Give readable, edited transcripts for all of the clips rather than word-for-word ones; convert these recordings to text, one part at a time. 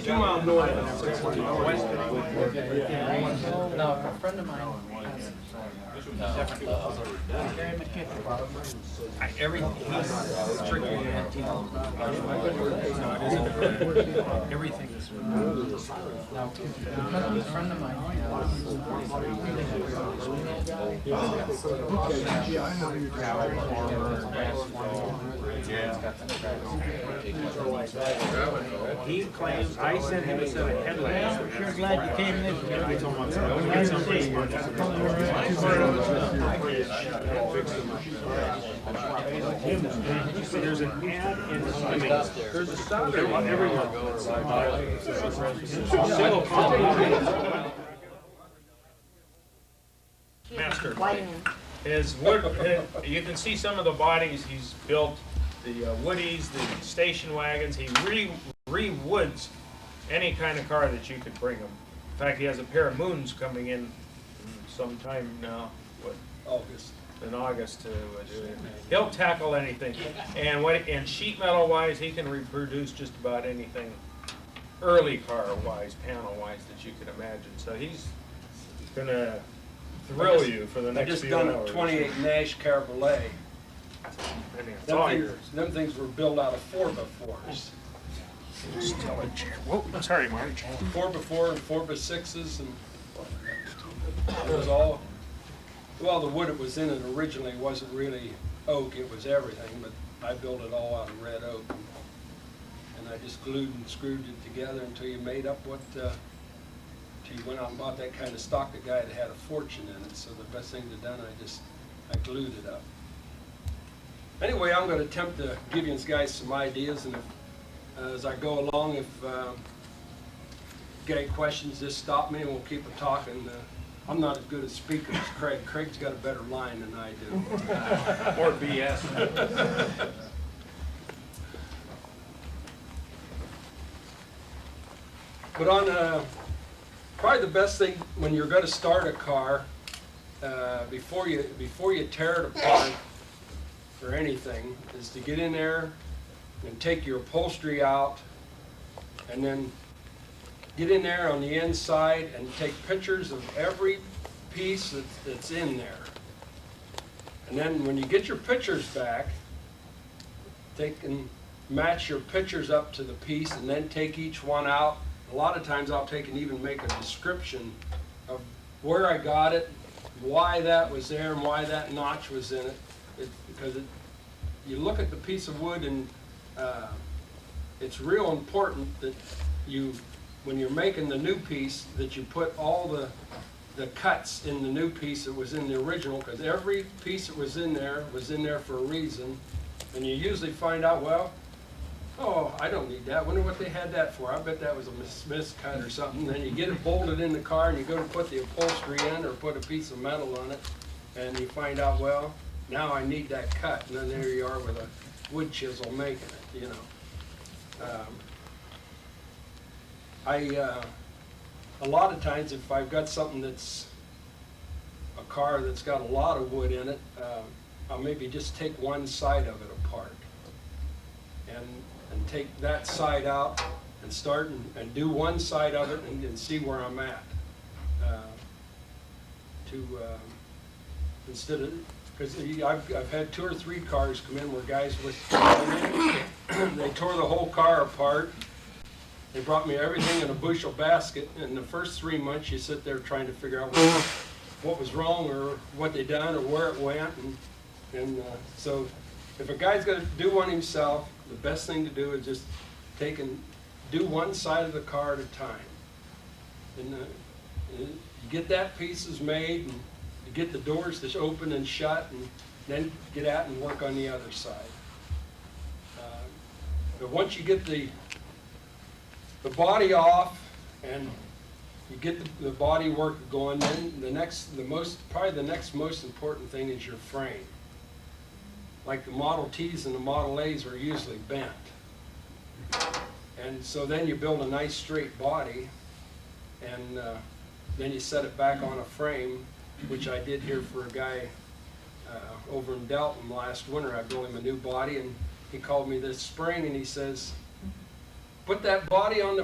2 miles north of west. No, a friend of mine has Everything he's strictly antique. Everything is. now, a friend of mine He claims I sent him a set of headlamps. I'm sure glad you came this year. I told him, when you get somebody there's an ad in Cummings. There's a stop there everywhere. Master is wood. You can see some of the bodies he's built. The woodies, the station wagons. He re-woods any kind of car that you could bring him. In fact, he has a pair of moons coming in sometime now. August. In August to do it. He'll tackle anything, and sheet metal wise, he can reproduce just about anything, early car wise, panel wise that you could imagine. So he's gonna thrill you for the next few hours. I just done a 28 Nash Cabriolet. Them things were built out of 4x4s. Whoa, sorry, Mark. 4x4 and 4x6s, and it was all. Well, the wood it was in it originally wasn't really oak; it was everything. But I built it all out of red oak, and I just glued and screwed it together until you made up what. Till you went out and bought that kind of stock. The guy had a fortune in it, so the best thing to done, I glued it up. Anyway, I'm going to attempt to give you guys some ideas, and if, as I go along, if you get any questions, just stop me and we'll keep it talking. I'm not as good a speaker as Craig. Craig's got a better line than I do. Or BS. But on probably the best thing when you're going to start a car, before you tear it apart or anything, is to get in there and take your upholstery out, and then get in there on the inside and take pictures of every piece that's in there. And then when you get your pictures back, take and match your pictures up to the piece, and then take each one out. A lot of times I'll take and even make a description of where I got it, why that was there, and why that notch was in it. Because you look at the piece of wood, and it's real important that when you're making the new piece, that you put all the cuts in the new piece that was in the original, because every piece that was in there for a reason. And you usually find out, well, oh, I don't need that. Wonder what they had that for. I bet that was a miscut or something. Then you get it bolted in the car, and you go to put the upholstery in or put a piece of metal on it, and you find out, well, now I need that cut. And then there you are with a wood chisel making it, you know. A lot of times, if I've got something that's a car that's got a lot of wood in it, I'll maybe just take one side of it apart and take that side out and start and do one side of it and see where I'm at. Instead of, because I've had 2 or 3 cars come in where guys they tore the whole car apart. They brought me everything in a bushel basket, and the first 3 months you sit there trying to figure out what was wrong or what they done or where it went, and so if a guy's going to do one himself, the best thing to do is just take and do one side of the car at a time, and you get that pieces made, and you get the doors to open and shut, and then get out and work on the other side. But once you get the body off and you get the body work going, then probably the next most important thing is your frame. Like the Model Ts and the Model As are usually bent. And so then you build a nice straight body, and then you set it back on a frame, which I did here for a guy over in Delton last winter. I built him a new body, and he called me this spring and he says, put that body on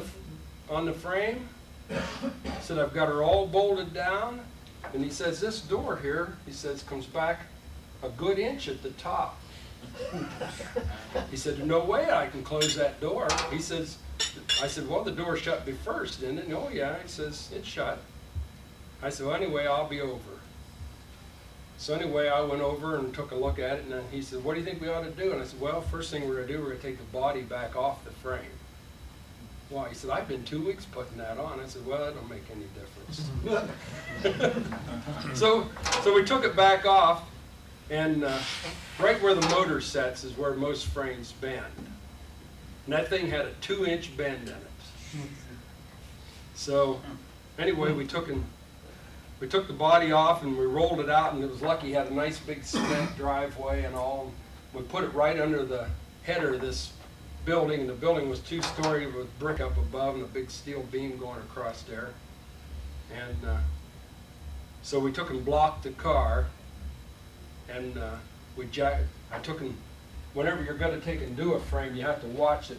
on the frame. He said, I've got her all bolted down. And he says, this door here, he says, comes back a good inch at the top. He said, no way I can close that door. He says, I said, well, the door shut me first, didn't it? Oh, yeah. He says, it's shut. I said, well, anyway, I'll be over. So anyway, I went over and took a look at it, and then he said, what do you think we ought to do? And I said, well, first thing we're going to do, we're going to take the body back off the frame. Well, he said, I've been 2 weeks putting that on. I said, well, that don't make any difference. So we took it back off, and right where the motor sets is where most frames bend. And that thing had a 2-inch bend in it. So anyway, we took the body off and we rolled it out, and it was lucky. It had a nice big cement driveway and all. We put it right under the header of this building, and the building was 2-story with brick up above and a big steel beam going across there. And so we took and blocked the car, and I took and, whenever you're going to take and do a frame, you have to watch it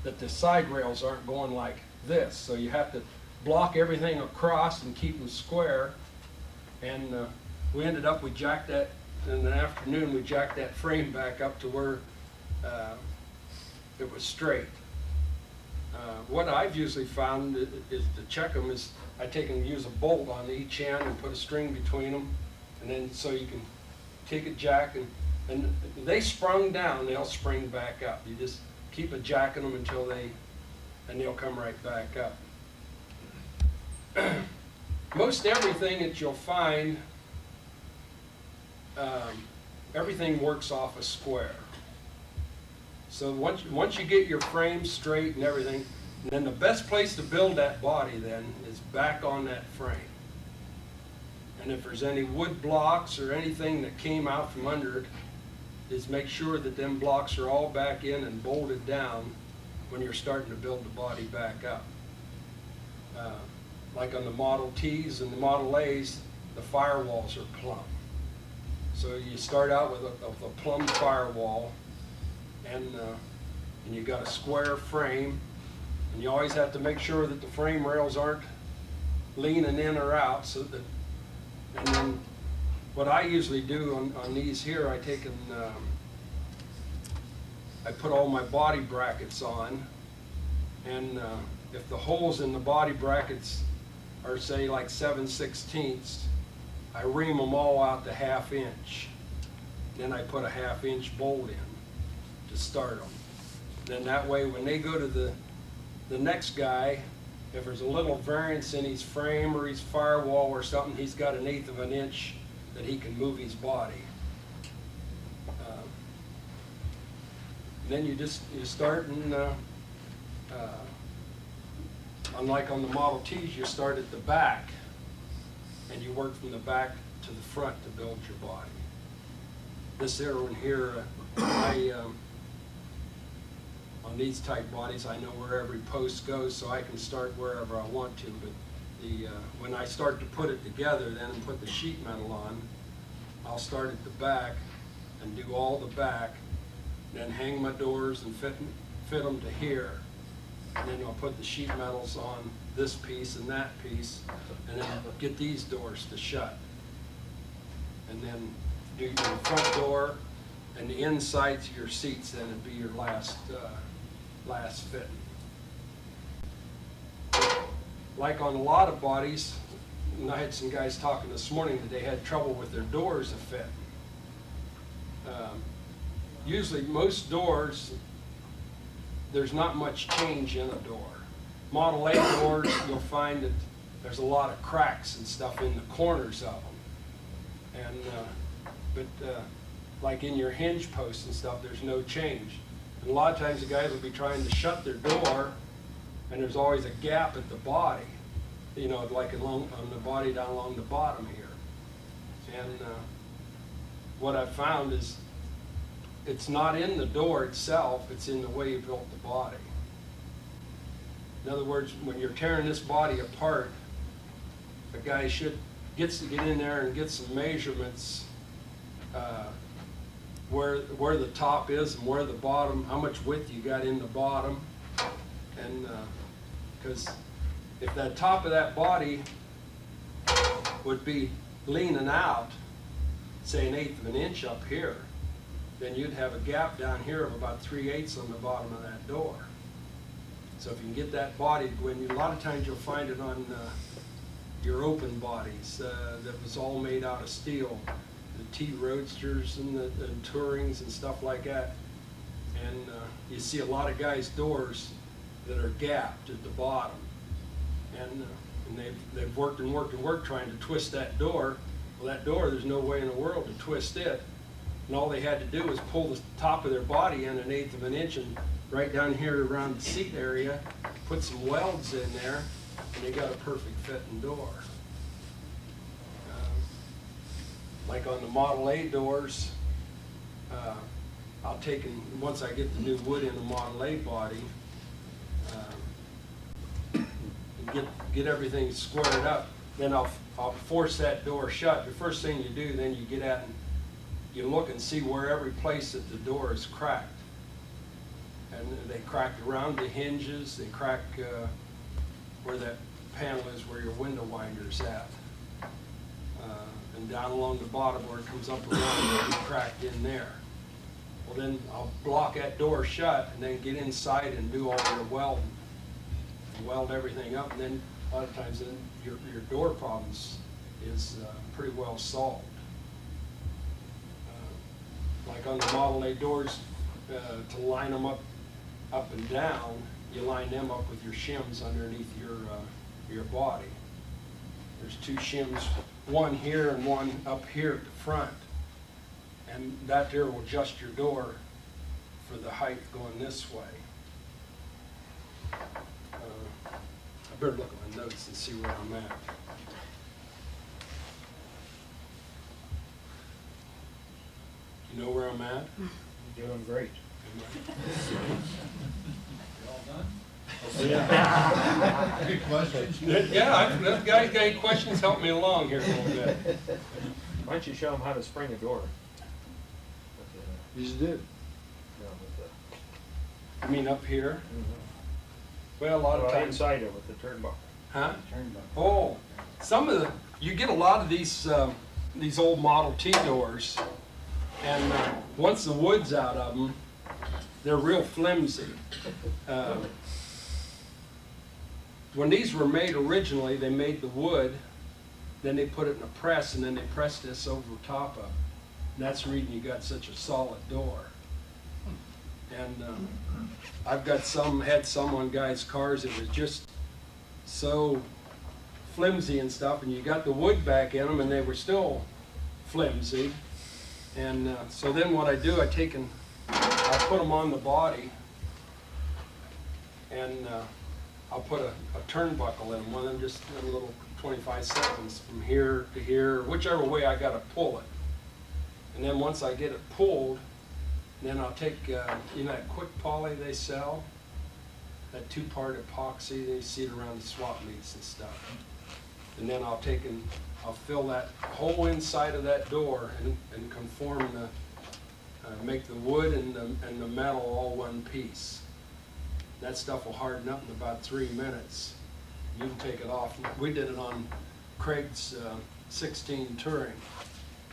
that the side rails aren't going like this. So you have to block everything across and keep them square. And we ended up, we jacked that, in the afternoon, we jacked that frame back up to where it was straight. What I've usually found is to check them is I take and use a bolt on each end and put a string between them, and then so you can take a jack, and they sprung down, they'll spring back up. You just keep a jacking them until they'll come right back up. Most everything that you'll find, everything works off a square. So once you get your frame straight and everything, then the best place to build that body then is back on that frame. And if there's any wood blocks or anything that came out from under it, is make sure that them blocks are all back in and bolted down when you're starting to build the body back up. Like on the Model Ts and the Model As, the firewalls are plumb. So you start out with a plumb firewall, and you got a square frame, and you always have to make sure that the frame rails aren't leaning in or out. So that, and then what I usually do on these here, I take and I put all my body brackets on, and if the holes in the body brackets are say like 7/16, I ream them all out to 1/2 inch. Then I put a 1/2 inch bolt in to start them. Then that way when they go to the next guy, if there's a little variance in his frame or his firewall or something, he's got 1/8 of an inch that he can move his body. Then you start and unlike on the Model Ts, you start at the back and you work from the back to the front to build your body. This one here, on these type bodies, I know where every post goes, so I can start wherever I want to. But when I start to put it together then and put the sheet metal on, I'll start at the back and do all the back, then hang my doors and fit them to here. And then I'll put the sheet metals on this piece and that piece, and then get these doors to shut. And then do your front door and the insides of your seats, then it'd be your last fitting. Like on a lot of bodies, and I had some guys talking this morning that they had trouble with their doors to fit. Usually most doors, there's not much change in a door. Model A doors, you'll find that there's a lot of cracks and stuff in the corners of them. And, like in your hinge posts and stuff, there's no change. And a lot of times the guys will be trying to shut their door, and there's always a gap at the body, you know, like on the body down along the bottom here. And what I've found is it's not in the door itself, it's in the way you built the body. In other words, when you're tearing this body apart, a guy gets to get in there and get some measurements where the top is and where the bottom, how much width you got in the bottom. And because if that top of that body would be leaning out, say 1/8 of an inch up here, then you'd have a gap down here of about 3/8 on the bottom of that door. So if you can get that body, when a lot of times you'll find it on your open bodies that was all made out of steel, the T Roadsters and the Tourings and stuff like that. And you see a lot of guys' doors that are gapped at the bottom, and they've worked and worked and worked trying to twist that door. Well, that door, there's no way in the world to twist it, and all they had to do was pull the top of their body in 1/8 of an inch and right down here around the seat area, put some welds in there, and they got a perfect fitting door. Like on the Model A doors, I'll take and once I get the new wood in the Model A body, and get everything squared up, then I'll force that door shut. The first thing you do, then you get at and you look and see where every place that the door is cracked. And they cracked around the hinges, they crack where that panel is where your window winder's at. And down along the bottom where it comes up around, it'll be cracked in there. Well, then I'll block that door shut and then get inside and do all your welding. Weld everything up, and then a lot of times then your door problems is pretty well solved. Like on the Model A doors, to line them up and down, you line them up with your shims underneath your body. There's 2 shims, one here and one up here at the front, and that there will adjust your door for the height going this way. I better look at my notes and see where I'm at. You know where I'm at? You're doing great. Yeah. Good questions. Yeah, that guy got any questions, help me along here a little bit. Why don't you show them how to spring a door? You just did. I mean up here? Well, a lot of times. Inside it with the turnbuckle. Huh? Oh, some of you get a lot of these old Model T doors, and once the wood's out of them, they're real flimsy. When these were made originally, they made the wood, then they put it in a press, and then they pressed this over top of it. And that's the reason you got such a solid door. And I've got had some on guys' cars that was just so flimsy and stuff, and you got the wood back in them and they were still flimsy. And so then what I do, I put them on the body, and I'll put a turnbuckle in them, one of them just a little 25 seconds from here to here, whichever way I gotta pull it. And then once I get it pulled, then I'll take, you know that quick poly they sell? That 2-part epoxy, they see it around the swap meets and stuff. And then I'll take and I'll fill that whole inside of that door and conform make the wood and the metal all one piece. That stuff will harden up in about 3 minutes. You can take it off. We did it on Craig's 16 Touring.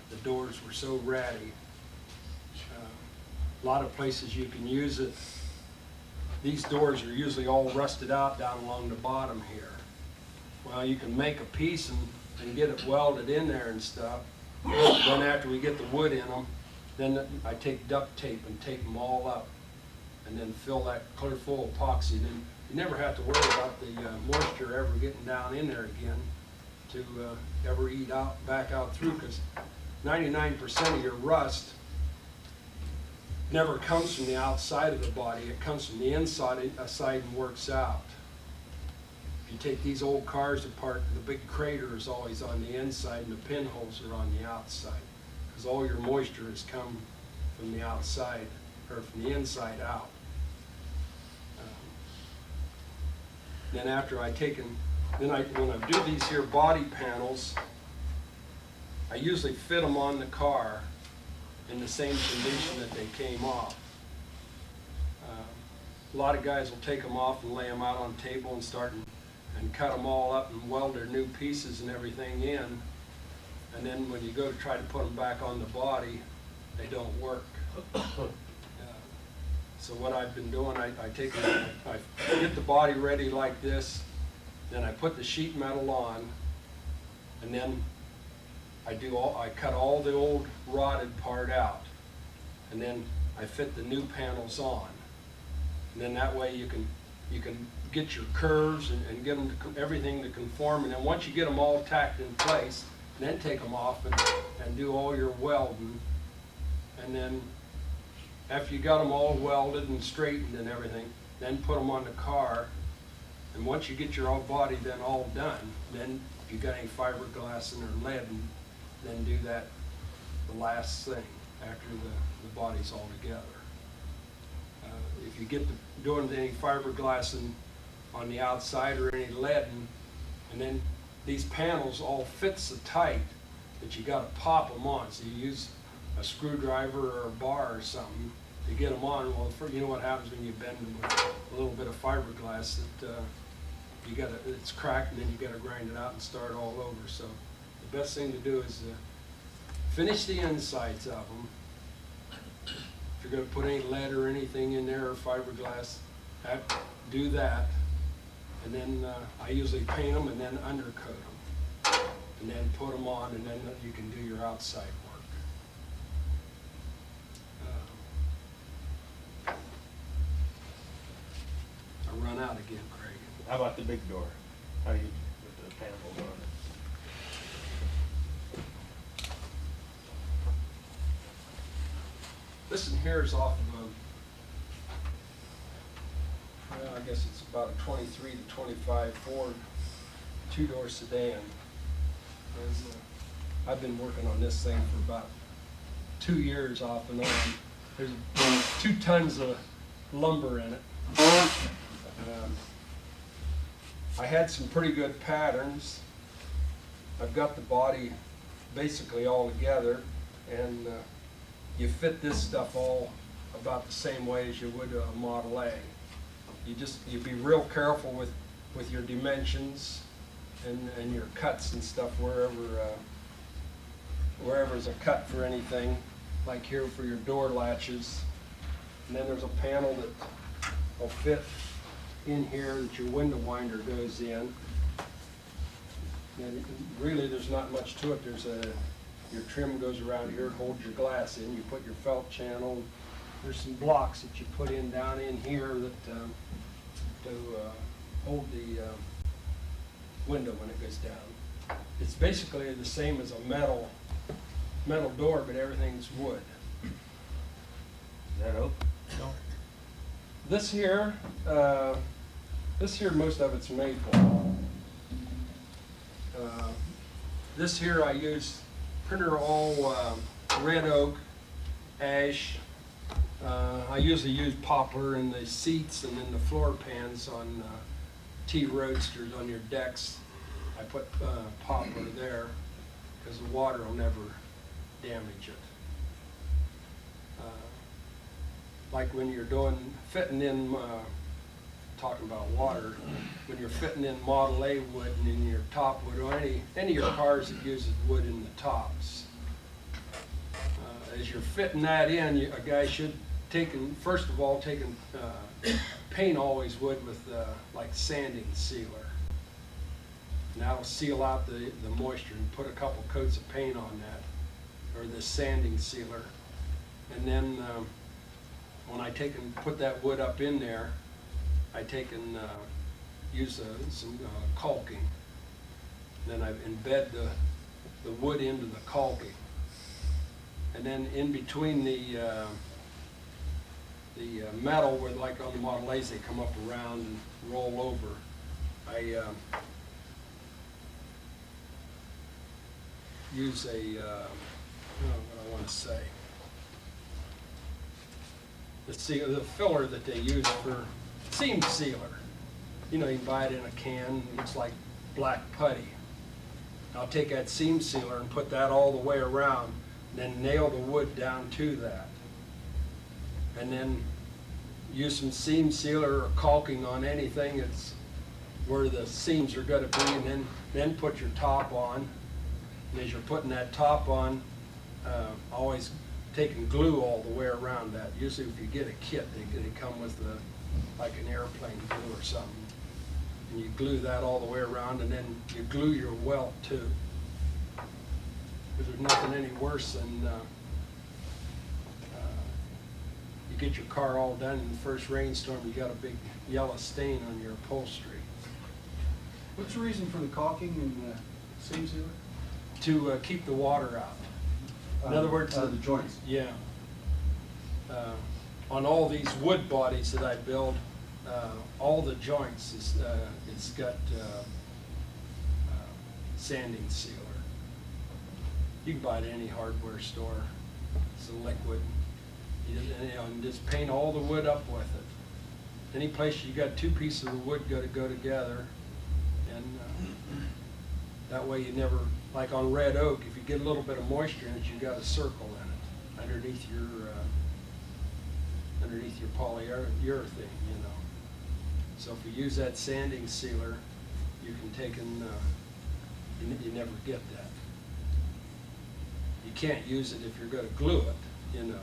The doors were so ratty. A lot of places you can use it. These doors are usually all rusted out down along the bottom here. Well, you can make a piece and get it welded in there and stuff. Then after we get the wood in them, then I take duct tape and tape them all up, and then fill that clear full of epoxy. Then you never have to worry about the moisture ever getting down in there again to ever eat back out through, because 99% of your rust never comes from the outside of the body. It comes from the inside and works out. If you take these old cars apart, the big crater is always on the inside and the pinholes are on the outside, because all your moisture has come from the outside, or from the inside out. Then after when I do these here body panels, I usually fit them on the car in the same condition that they came off. A lot of guys will take them off and lay them out on the table and start and cut them all up and weld their new pieces and everything in. And then when you go to try to put them back on the body, they don't work. So what I've been doing, I get the body ready like this, then I put the sheet metal on, and then I cut all the old rotted part out, and then I fit the new panels on. And then that way you can get your curves and get them everything to conform. And then once you get them all tacked in place, then take them off and do all your welding. And then after you got them all welded and straightened and everything, then put them on the car. And once you get your old body then all done, then if you got any fiberglass in or lead, then do that the last thing after the body's all together. If you get to doing any fiberglass on the outside or any lead, and then these panels all fit so tight that you got to pop them on. So you use a screwdriver or a bar or something to get them on. Well, you know what happens when you bend them with a little bit of fiberglass, that it's cracked, and then you got to grind it out and start all over. So the best thing to do is finish the insides of them. If you're going to put any lead or anything in there or fiberglass, do that. And then I usually paint them and then undercoat them. And then put them on, and then you can do your outside work. I run out again, Craig. How about the big door? How do you with the panels on it? This one here is off of I guess it's about a 23 to 25 Ford two-door sedan. And, I've been working on this thing for about 2 years off and on. There's 2 tons of lumber in it. I had some pretty good patterns. I've got the body basically all together, and you fit this stuff all about the same way as you would a Model A. You be real careful with your dimensions and your cuts and stuff wherever's a cut for anything, like here for your door latches. And then there's a panel that will fit in here that your window winder goes in. And really there's not much to it. Your trim goes around here, holds your glass in. You put your felt channel. There's some blocks that you put in down in here that to hold the window when it goes down. It's basically the same as a metal door, but everything's wood. Is that open? No. This here, most of it's maple. This here I use printer all red oak, ash. I usually use poplar in the seats and in the floor pans on T-Roadsters on your decks. I put poplar there because the water will never damage it. Like when you're fitting in, talking about water, when you're fitting in Model A wood and in your top wood, or any of your cars that uses wood in the tops. As you're fitting that in, a guy should first of all paint always wood with like sanding sealer. And that'll seal out the moisture, and put a couple coats of paint on that, or the sanding sealer. And then when I put that wood up in there, I use some caulking. Then I embed the wood into the caulking. And then in between the metal, where like on the Model A's they come up around and roll over, I use what I want to say. The filler that they use for seam sealer. You know, you can buy it in a can. It looks like black putty. I'll take that seam sealer and put that all the way around, then nail the wood down to that. And then use some seam sealer or caulking on anything where the seams are gonna be, and then put your top on. And as you're putting that top on, always taking glue all the way around that. Usually if you get a kit, they come with like an airplane glue or something. And you glue that all the way around, and then you glue your welt too. Because there's nothing any worse than you get your car all done in the first rainstorm, you got a big yellow stain on your upholstery. What's the reason for the caulking and the seam sealer? To keep the water out. In other words, the joints. yeah. On all these wood bodies that I build, all the joints it's got sanding sealer. You can buy it at any hardware store. It's a liquid. And just paint all the wood up with it. Any place you got two pieces of the wood got to go together, and that way you never, like on red oak, if you get a little bit of moisture in it, you got a circle in it underneath your polyurethane, you know. So if you use that sanding sealer, you can take and you never get that. You can't use it if you're going to glue it, you know.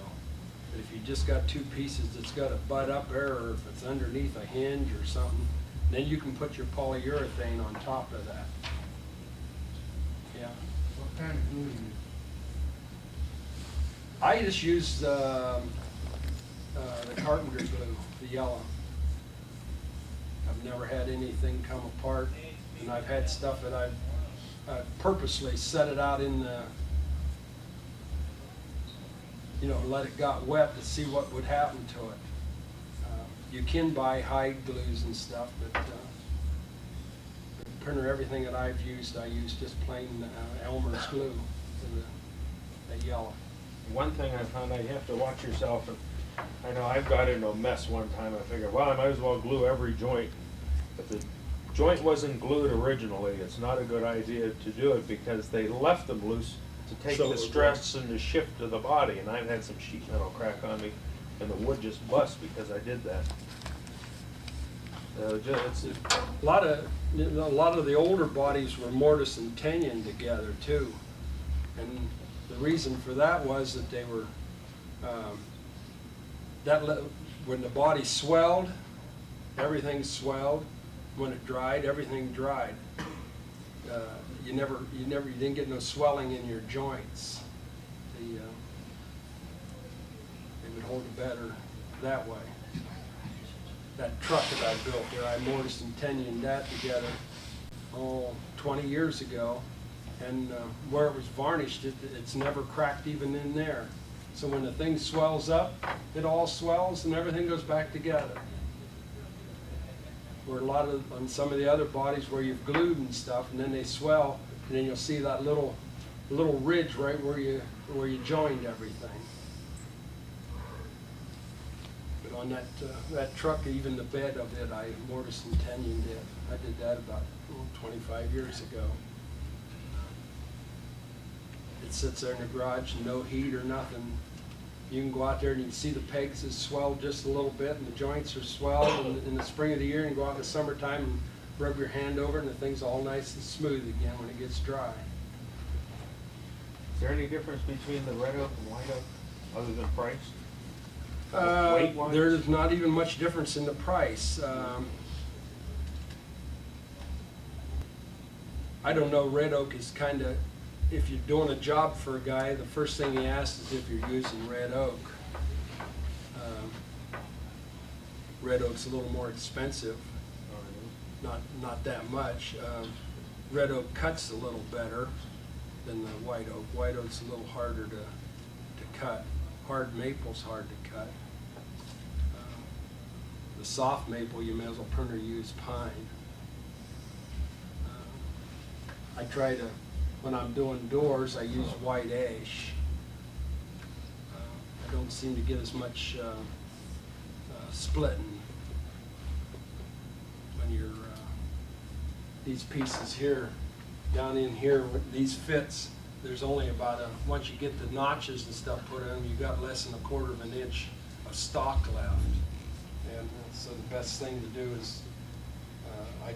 But if you just got two pieces that's got a butt up there, or if it's underneath a hinge or something, then you can put your polyurethane on top of that. Yeah. What kind of glue do you use? I just use the carpenter glue, the yellow. I've never had anything come apart, and I've had stuff that I've purposely set it out in the, you know, let it got wet to see what would happen to it. You can buy hide glues and stuff, but pretty much everything that I've used, I use just plain Elmer's glue, the yellow. One thing I found, you have to watch yourself, and I know I've got into a mess one time. I figured, well, I might as well glue every joint. But the joint wasn't glued originally. It's not a good idea to do it because they left them loose to take So the stress and the shift of the body. And I've had some sheet metal crack on me, and the wood just bust because I did that. It's A lot of the older bodies were mortise and tenon together too, and the reason for that was that they were when the body swelled, everything swelled. When it dried, everything dried. You didn't get no swelling in your joints. They would hold it better that way. That truck that I built there, I mortise and tenoned that together, 20 years ago, and where it was varnished, it's never cracked even in there. So when the thing swells up, it all swells and everything goes back together. Where on some of the other bodies where you've glued and stuff, and then they swell, and then you'll see that little ridge right where you joined everything. But on that truck, even the bed of it, I mortise and tenoned it. I did that about 25 years ago. It sits there in the garage, no heat or nothing. You can go out there and you can see the pegs is swelled just a little bit, and the joints are swelled in the spring of the year, and go out in the summertime and rub your hand over it, and the thing's all nice and smooth again when it gets dry. Is there any difference between the red oak and white oak, other than price? Weight-wise? There's not even much difference in the price. I don't know, red oak is kind of, if you're doing a job for a guy, the first thing he asks is if you're using red oak. Red oak's a little more expensive, not that much. Red oak cuts a little better than the white oak. White oak's a little harder to cut. Hard maple's hard to cut. The soft maple, you may as well pretty use pine. I try to, when I'm doing doors, I use white ash. I don't seem to get as much splitting when you're, these pieces here, down in here, these fits, there's only about once you get the notches and stuff put in, you got less than 1/4 of an inch of stock left. And so the best thing to do is, I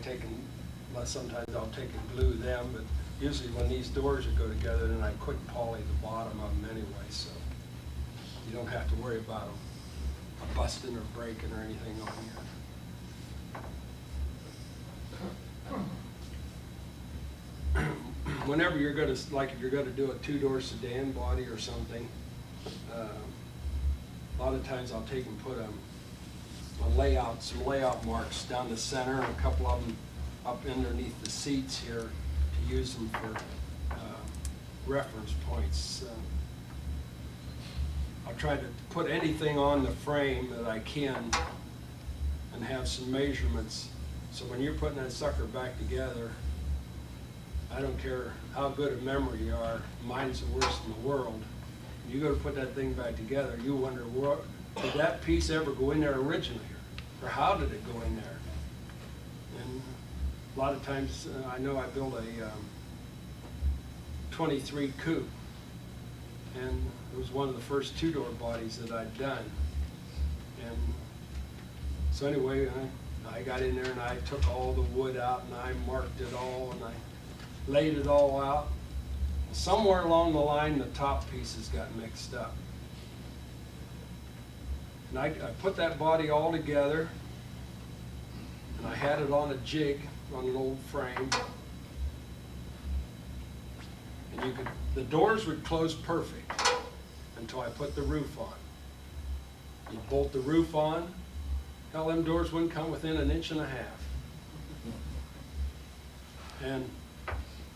sometimes I'll take and glue them, but usually when these doors go together, then I quick poly the bottom of them anyway, so you don't have to worry about them busting or breaking or anything on here. Whenever you're gonna, like if you're gonna do a two-door sedan body or something, a lot of times I'll take and put some layout marks down the center, and a couple of them up underneath the seats here to use them for reference points. I'll try to put anything on the frame that I can and have some measurements, so when you're putting that sucker back together, I don't care how good a memory you are, mine's the worst in the world. When you go to put that thing back together, you wonder, did that piece ever go in there originally? Or how did it go in there? And a lot of times, I know I built a 23 coupe, and it was one of the first two-door bodies that I'd done. And so anyway, I got in there and I took all the wood out and I marked it all and I laid it all out. Somewhere along the line, the top pieces got mixed up. And I put that body all together, and I had it on a jig on an old frame. And the doors would close perfect until I put the roof on. You bolt the roof on, hell, them doors wouldn't come within 1.5 inches. And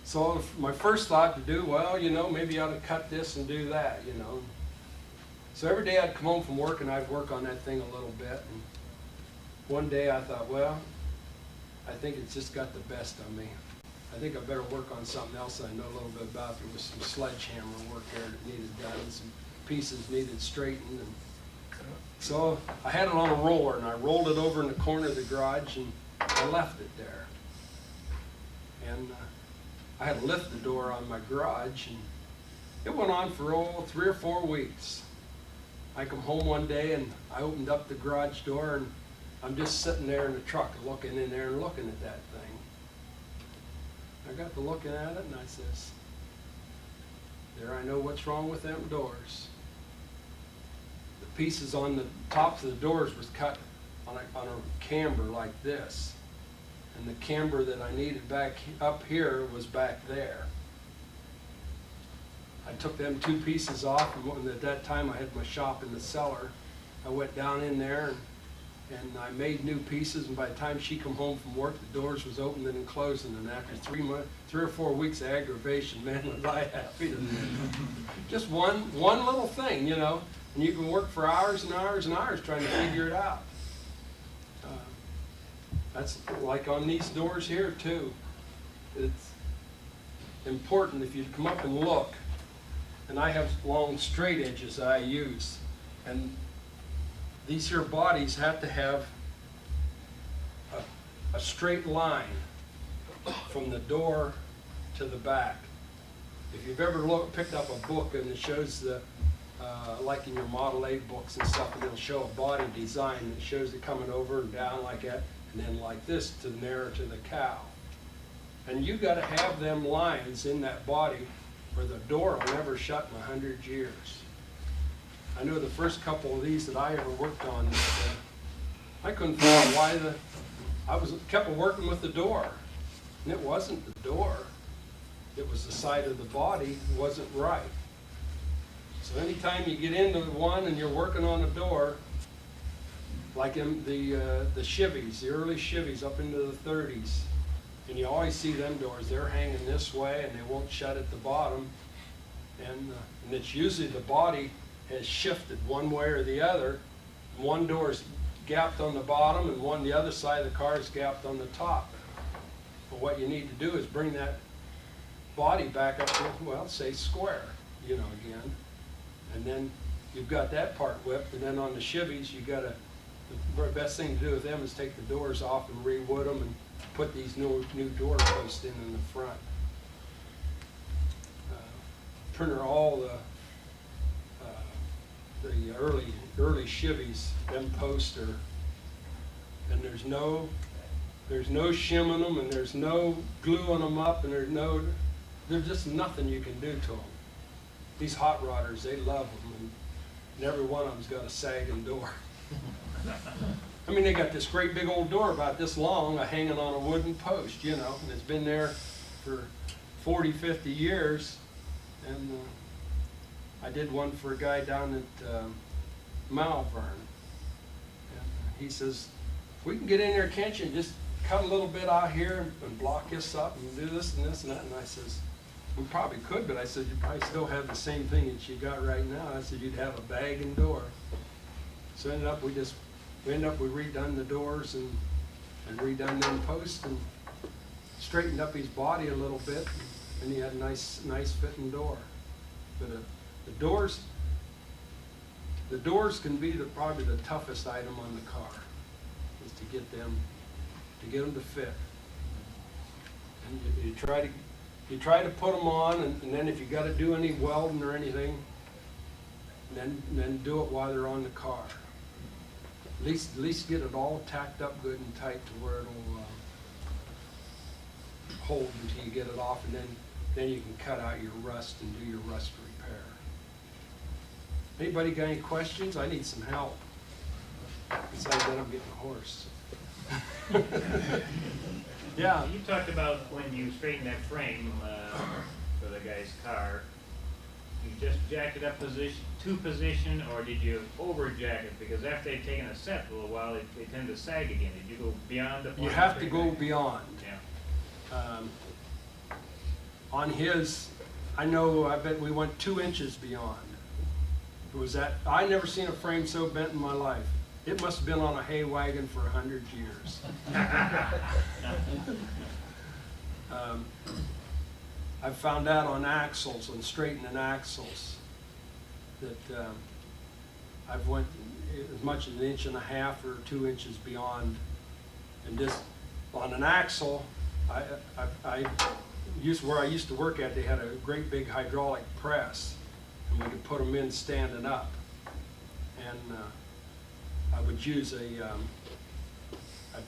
so my first thought to do, well, you know, maybe I ought to cut this and do that, you know. So every day I'd come home from work and I'd work on that thing a little bit. And one day I thought, well, I think it's just got the best of me. I think I better work on something else I know a little bit about. There was some sledgehammer work there that needed done, and some pieces needed straightened. And so I had it on a roller, and I rolled it over in the corner of the garage, and I left it there. And I had to lift the door on my garage, and it went on for 3 or 4 weeks. I come home one day, and I opened up the garage door, and I'm just sitting there in the truck looking in there and looking at that thing. I got to looking at it, and I says, there, I know what's wrong with them doors. The pieces on the tops of the doors was cut on a camber like this. And the camber that I needed back up here was back there. I took them 2 pieces off, and at that time I had my shop in the cellar. I went down in there and I made new pieces, and by the time she come home from work, the doors was opening and closing, and after 3 or 4 weeks of aggravation, man, was I happy. Just one little thing, you know, and you can work for hours and hours and hours trying to figure it out. That's like on these doors here too. It's important if you come up and look, and I have long straight edges I use, and these here bodies have to have a straight line from the door to the back. If you've ever picked up a book and it shows the, like in your Model A books and stuff, and it'll show a body design that shows it coming over and down like that, and then like this to narrow to the cow. And you got to have them lines in that body, or the door will never shut in 100 years. I know the first couple of these that I ever worked on, I couldn't figure out why I kept working with the door, and it wasn't the door. It was the side of the body wasn't right. So anytime you get into one and you're working on a door, like in the Chevys, the early Chevys up into the 30s, and you always see them doors, they're hanging this way and they won't shut at the bottom, and it's usually the body has shifted one way or the other. One door's gapped on the bottom and the other side of the car is gapped on the top. But what you need to do is bring that body back up to, well, say square, you know, again. And then you've got that part whipped, and then on the Chevys, you got to, the best thing to do with them is take the doors off and re-wood them and put these new door posts in the front. Printer all the early Chevys, them posts are, and there's no There's no shimming them, and there's no gluing them up, and there's just nothing you can do to them. These hot rodders, they love them, and every one of them's got a sagging door. I mean, they got this great big old door about this long, hanging on a wooden post, you know, and it's been there for 40, 50 years. And I did one for a guy down at Malvern. And he says, we can get in there, can't you? Just cut a little bit out here and block this up and do this and this and that. And I says, we probably could, but I said, you probably still have the same thing that you got right now. I said, you'd have a bag and door. So ended up, we redone the doors and redone them posts and straightened up his body a little bit, and he had a nice fitting door. But the doors can be probably the toughest item on the car, is to get them to fit. And you try to put them on, and then if you got to do any welding or anything, then do it while they're on the car. At least get it all tacked up good and tight to where it'll hold until you get it off, and then you can cut out your rust and do your rust repair. Anybody got any questions? I need some help. Besides that, I'm getting a horse. Yeah. You talked about when you straightened that frame for the guy's car, you just jacked it up to position, or did you over jack it? Because after they've taken a set for a little while, they tend to sag again. Did you go beyond the point? You have to go beyond. Yeah. On his, I bet we went 2 inches beyond. It was that, I never seen a frame so bent in my life. It must have been on a hay wagon for 100 years. I've found out on axles, on straightening axles, that I've went as much as 1.5 inches or 2 inches beyond. And just on an axle, where I used to work at, they had a great big hydraulic press, and we could put them in standing up. And I would use I'd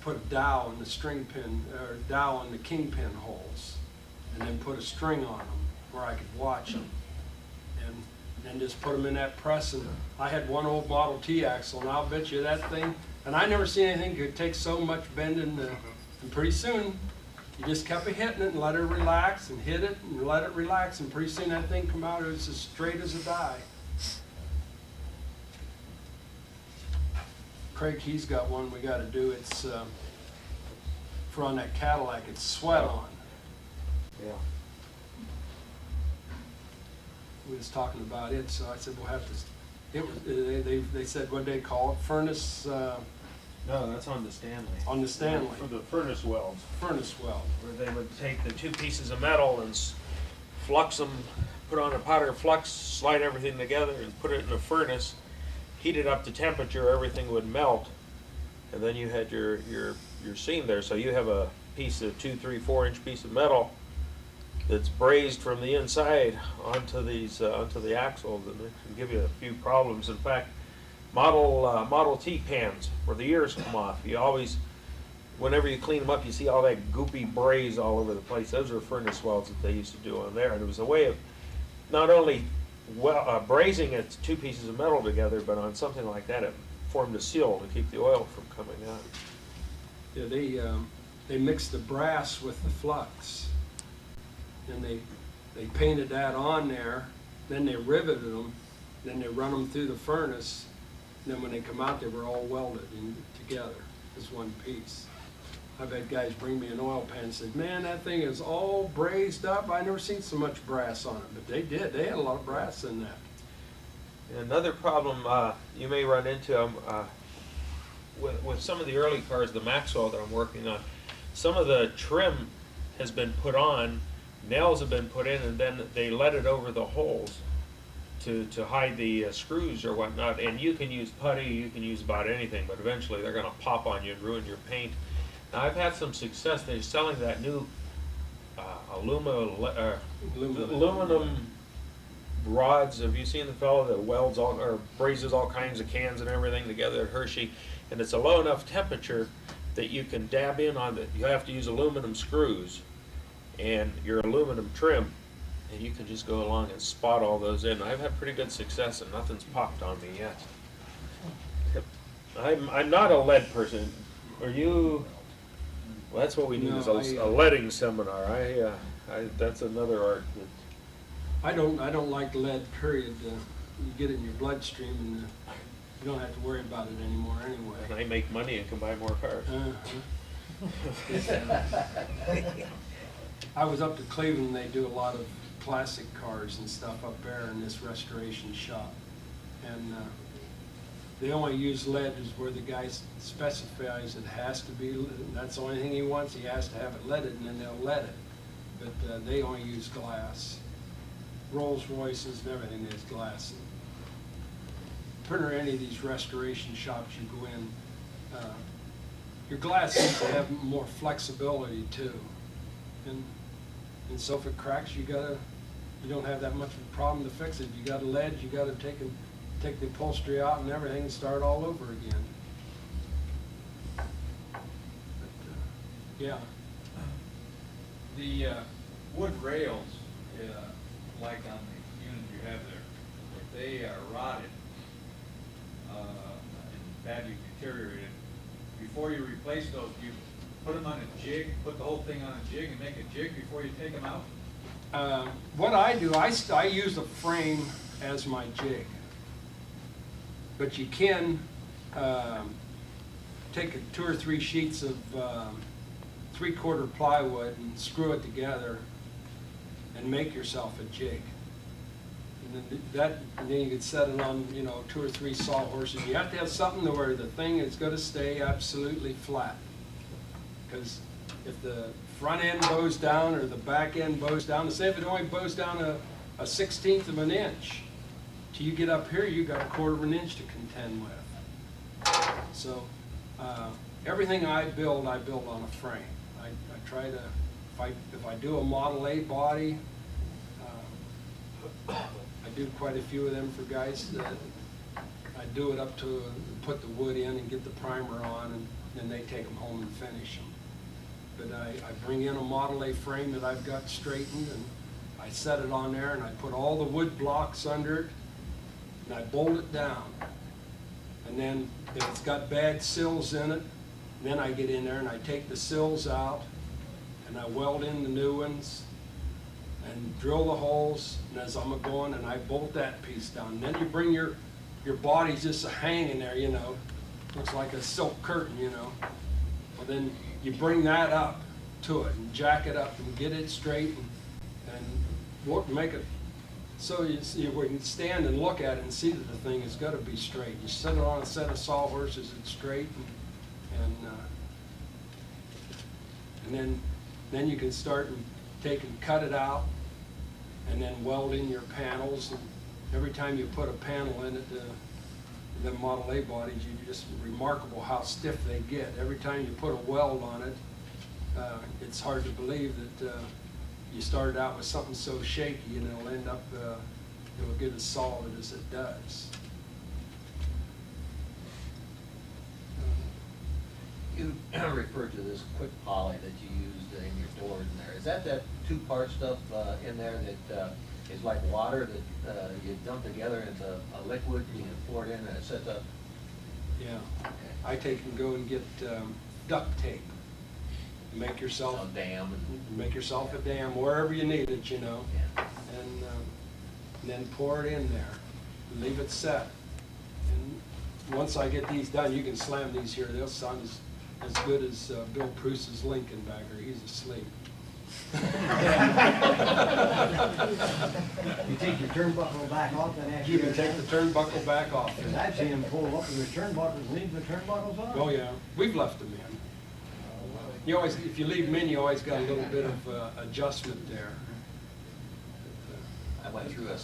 put a dowel in the string pin, or dowel in the kingpin holes, and then put a string on them where I could watch them, and then just put them in that press. And I had one old Model T axle, and I'll bet you that thing, and I never seen anything could take so much bending, and pretty soon you just kept hitting it and let it relax, and hit it and let it relax, and pretty soon that thing come out, it was as straight as a die. Craig, he's got one we got to do. It's for on that Cadillac. It's sweat on. Yeah. We was talking about it, so I said we'll have to. It was they said what they call it, furnace. No, that's on the Stanley. On the Stanley. For the furnace welds. Furnace weld. Where they would take the 2 pieces of metal and flux them, put on a powder flux, slide everything together, and put it in a furnace. Heat it up to temperature, everything would melt, and then you had your seam there. So you have a piece of 2, 3, 4 inch piece of metal that's brazed from the inside onto the axles, and it can give you a few problems. In fact, Model T pans where the ears come off, you always, whenever you clean them up, you see all that goopy braze all over the place. Those are furnace welds that they used to do on there, and it was a way of not only brazing its 2 pieces of metal together, but on something like that, it formed a seal to keep the oil from coming out. Yeah, they mixed the brass with the flux, and they painted that on there. Then they riveted them. Then they run them through the furnace. And then when they come out, they were all welded together as one piece. I've had guys bring me an oil pan and said, man, that thing is all brazed up. I never seen so much brass on it. But they did. They had a lot of brass in that. Another problem you may run into with some of the early cars, the Maxwell that I'm working on, some of the trim has been put on, nails have been put in, and then they let it over the holes to hide the screws or whatnot. And you can use putty, you can use about anything, but eventually they're going to pop on you and ruin your paint. Now, I've had some success. They're selling that new aluminum rods. Have you seen the fellow that welds or brazes all kinds of cans and everything together at Hershey? And it's a low enough temperature that you can dab in on it. You have to use aluminum screws and your aluminum trim, and you can just go along and spot all those in. I've had pretty good success and nothing's popped on me yet. I'm not a lead person. Are you? Well, that's what we need, No, is a leading seminar. That's another art. I don't like lead, period. You get it in your bloodstream and you don't have to worry about it anymore anyway. And I make money and can buy more cars. I was up to Cleveland, they do a lot of classic cars and stuff up there in this restoration shop. And they only use lead is where the guy specifies it has to be, that's the only thing he wants, he has to have it leaded, and then they'll lead it. But they only use glass. Rolls Royces and everything is glass. Pretty any of these restoration shops you go in, your glass seems to have more flexibility too. And so if it cracks, you don't have that much of a problem to fix it. You got a lead, you got to take the upholstery out and everything and start all over again. But, yeah. The wood rails, like on the unit you have there, if they are rotted and badly deteriorated, before you replace those, you put them on a jig, put the whole thing on a jig and make a jig before you take them out? What I do, I use a frame as my jig. But you can take 2 or 3 sheets of 3/4 plywood and screw it together and make yourself a jig. And then you can set it on, 2 or 3 sawhorses. You have to have something to where the thing is going to stay absolutely flat. Because if the front end bows down or the back end bows down, say if it only bows down a 1/16 of an inch, till you get up here, you got a 1/4 of an inch to contend with. So everything I build on a frame. I try to, if I do a Model A body, I do quite a few of them for guys that I do it up to put the wood in and get the primer on, and then they take them home and finish them. But I bring in a Model A frame that I've got straightened, and I set it on there, and I put all the wood blocks under it, and I bolt it down. And then if it's got bad sills in it, then I get in there and I take the sills out, and I weld in the new ones, and drill the holes, and as I'm going, and I bolt that piece down. And then you bring your body's just hanging there, looks like a silk curtain, Well, then you bring that up to it and jack it up and get it straight and make it so you can stand and look at it and see that the thing has got to be straight. You set it on a set of sawhorses, it's straight, and then you can start and take and cut it out, and then weld in your panels. And every time you put a panel in it, the Model A bodies, just remarkable how stiff they get. Every time you put a weld on it, it's hard to believe that you started out with something so shaky, and it'll end up, it'll get as solid as it does. You referred to this quick poly that you used in your doors in there. Is that 2-part stuff in there that is like water that you dump together into a liquid, you can pour it in and it sets up? Yeah. Okay. I take and go and get duct tape. Make yourself a dam. Make yourself a dam wherever you need it, Yeah. and then pour it in there. Leave it set. And once I get these done, you can slam these here. They'll sound as good as Bill Pruse's Lincoln back there. He's asleep. You take your turnbuckle back off and actually. You can take the turnbuckle back off. Because I've seen them pull up with their turnbuckles, leave the turnbuckles on. Oh yeah, we've left them in. You always, if you leave them in, you always got a little bit of adjustment there. I went through a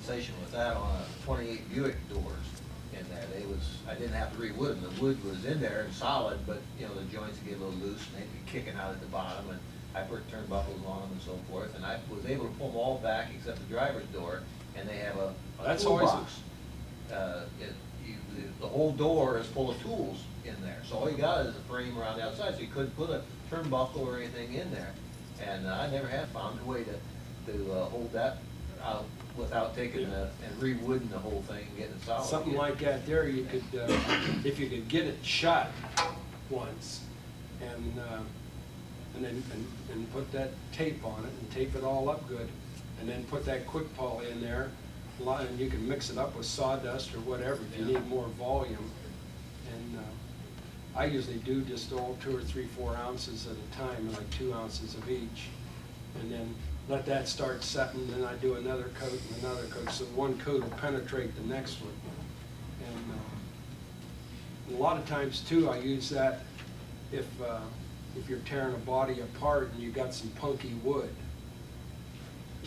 session with that on a 28 Buick doors in there. I didn't have to re-wood them. The wood was in there and solid, but the joints would get a little loose and they'd be kicking out at the bottom, and I put turnbuckles on them and so forth, and I was able to pull them all back except the driver's door, and they have a That's toolbox. always the whole door is full of tools in there. So all you got is a frame around the outside, so you couldn't put a turnbuckle or anything in there. And I never have found a way to hold that out without taking and re-wooding the whole thing and getting it solid. Something again. like that there, you could, if you could get it shut once, and then put that tape on it and tape it all up good, and then put that quick poly in there, and you can mix it up with sawdust or whatever if you need more volume. And I usually do just all 2 or 3, 4 ounces at a time, like 2 ounces of each, and then let that start setting. Then I do another coat and another coat, so one coat will penetrate the next one. And a lot of times too, I use that if you're tearing a body apart and you got some punky wood.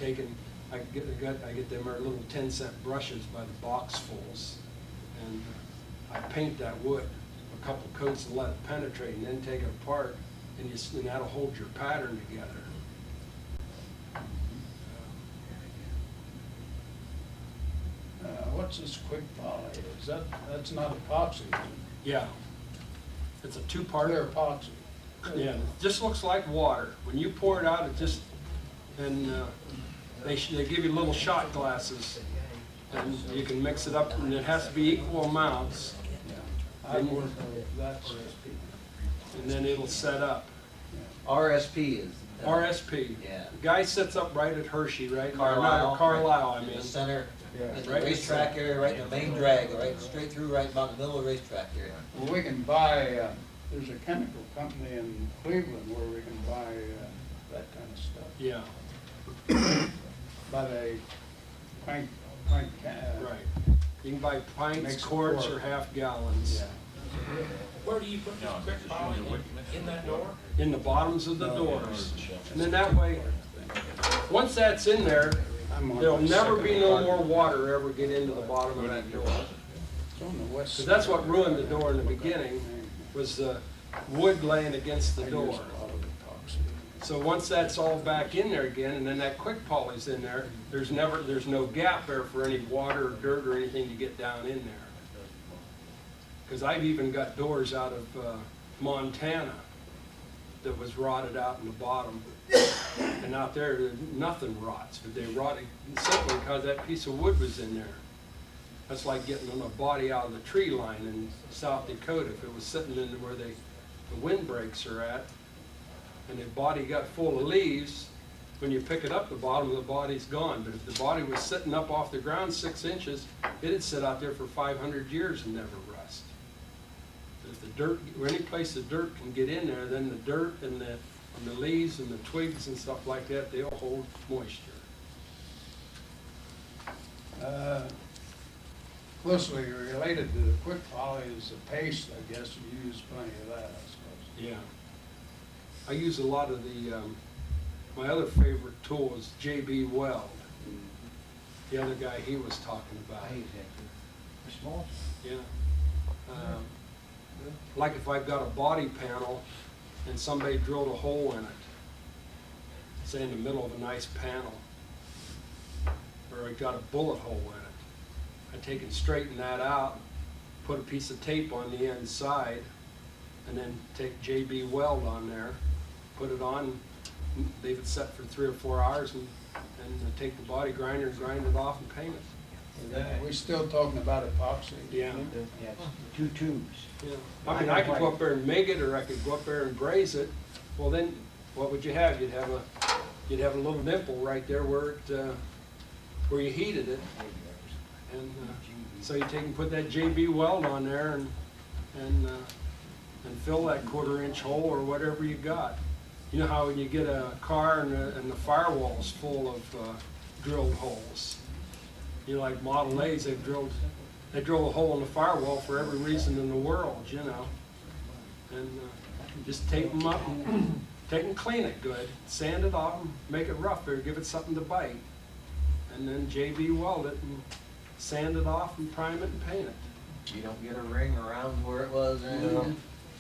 I get them little 10-cent brushes by the boxfuls, and I paint that wood a couple coats and let it penetrate, and then take it apart, and that'll hold your pattern together. What's this quick poly? That's not epoxy, is it? Yeah, it's a two-part. Clear epoxy. Yeah, it just looks like water. When you pour it out, it just, and they give you little shot glasses, and you can mix it up, and it has to be equal amounts, I've worked with that recipe. and then it'll set up. RSP is. RSP. Yeah. The guy sits up right at Hershey, right? Carlisle. Carlisle, I In mean. the center, in the Right. racetrack area, right in the main drag, right straight through, right about the middle of the racetrack area. Well, we can buy, there's a chemical company in Cleveland where we can buy that kind of stuff. Yeah, But a pint can. right. You can buy pints, Makes it quarts, pour. or half gallons. Yeah. Where do you put this quick poly? In that door? In the bottoms of the doors. And then that way, once that's in there, I'm on there'll the never second be no part. more water ever get into the bottom of that door. It's on the west Because side. that's what ruined the door in the beginning, was the wood laying against the I door. use a lot of epoxy. So once that's all back in there again, and then that quick poly's in there, there's no gap there for any water or dirt or anything to get down in there. Because I've even got doors out of Montana that was rotted out in the bottom. And out there, nothing rots, but they rotted simply because that piece of wood was in there. That's like getting a body out of the tree line in South Dakota. If it was sitting in where the windbreaks are at, and the body got full of leaves, when you pick it up, the bottom of the body's gone. But if the body was sitting up off the ground 6 inches, it'd sit out there for 500 years and never rust. But if the dirt, or any place the dirt can get in there, then the dirt and the leaves and the twigs and stuff like that, they'll hold moisture. Closely related to the quick poly is the paste, I guess. You use plenty of that, I suppose. Yeah. I use a lot of the, my other favorite tool is J.B. Weld. The other guy he was talking about. I use that too. Small? Yeah. Like if I've got a body panel and somebody drilled a hole in it, say in the middle of a nice panel, or I got a bullet hole in it, I take and straighten that out, put a piece of tape on the inside, and then take JB Weld on there, put it on, leave it set for 3 or 4 hours, and take the body grinder and grind it off and paint it. We're still talking about epoxy. Yeah. Yeah, 2 tubes. Yeah. I mean, I could go up there and make it, or I could go up there and braze it. Well, then, what would you have? You'd have a little dimple right there where it, where you heated it. And so you take and put that JB Weld on there and fill that 1/4 inch hole or whatever you got. You know how when you get a car and the firewall's full of drilled holes. You know, like Model A's, they drill a hole in the firewall for every reason in the world, you know. And just tape them up and take and clean it good, sand it off and make it rough or give it something to bite. And then JB Weld it and sand it off and prime it and paint it. You don't get a ring around where it was or anything?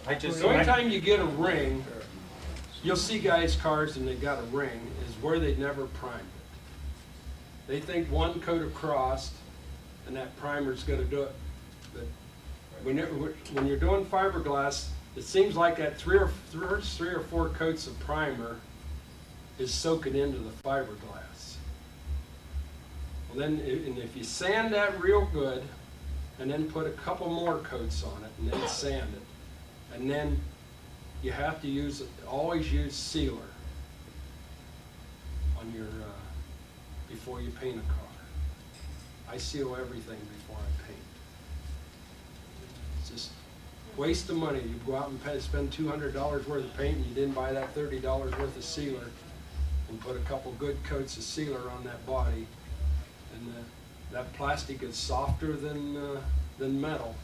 The only time you get a ring, you'll see guys' cars and they got a ring, is where they never primed it. They think one coat across and that primer's gonna do it. But when you're doing fiberglass, it seems like that three or four coats of primer is soaking into the fiberglass. Well, then, and if you sand that real good, and then put a couple more coats on it, and then sand it, and then you have to always use sealer on your before you paint a car. I seal everything before I paint. It's just waste of money. You go out and spend $200 worth of paint, and you didn't buy that $30 worth of sealer, and put a couple good coats of sealer on that body, and that plastic is softer than metal.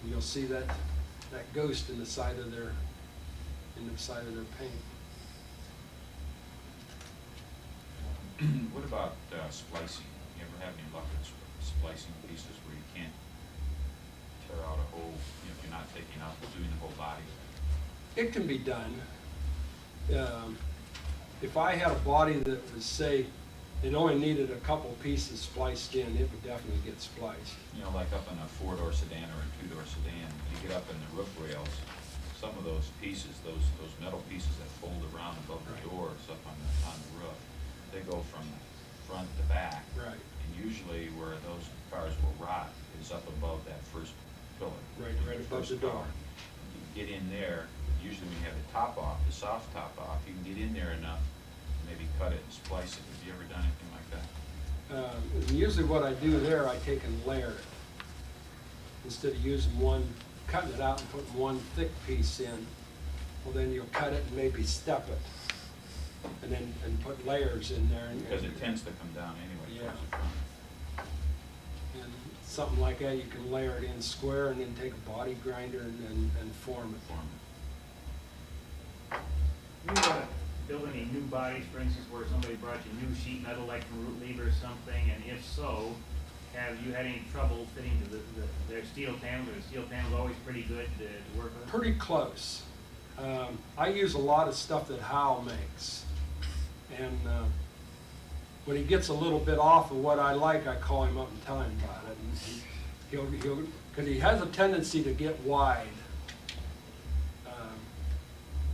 And you'll see that ghost in the side of their paint. What about splicing? You ever have any luck with splicing pieces where you can't tear out a whole, if you're not taking out, doing the whole body? It can be done. If I had a body that was, say, it only needed a couple pieces spliced in, it would definitely get spliced. You know, like up in a 4-door sedan or a 2-door sedan, you get up in the roof rails, some of those pieces, those metal pieces that fold around above the doors up on the roof, they go from front to back. Right. And usually where those cars will rot is up above that first pillar. Right above the door. You can get in there, usually when you have the top off, the soft top off, you can get in there enough to maybe cut it and splice it. Have you ever done anything like that? Usually what I do there, I take and layer it. Instead of using cutting it out and putting one thick piece in, well then you'll cut it and maybe step it. And put layers in there. Because it tends to come down anyway towards the front. And something like that, you can layer it in square and then take a body grinder and form it. You build any new bodies, for instance, where somebody brought you new sheet metal like from Root Lever or something, and if so, have you had any trouble fitting to their steel panels? Are the steel panels always pretty good to work with? Pretty close. I use a lot of stuff that Hal makes. And when he gets a little bit off of what I like, I call him up and tell him about it. And he'll because he has a tendency to get wide,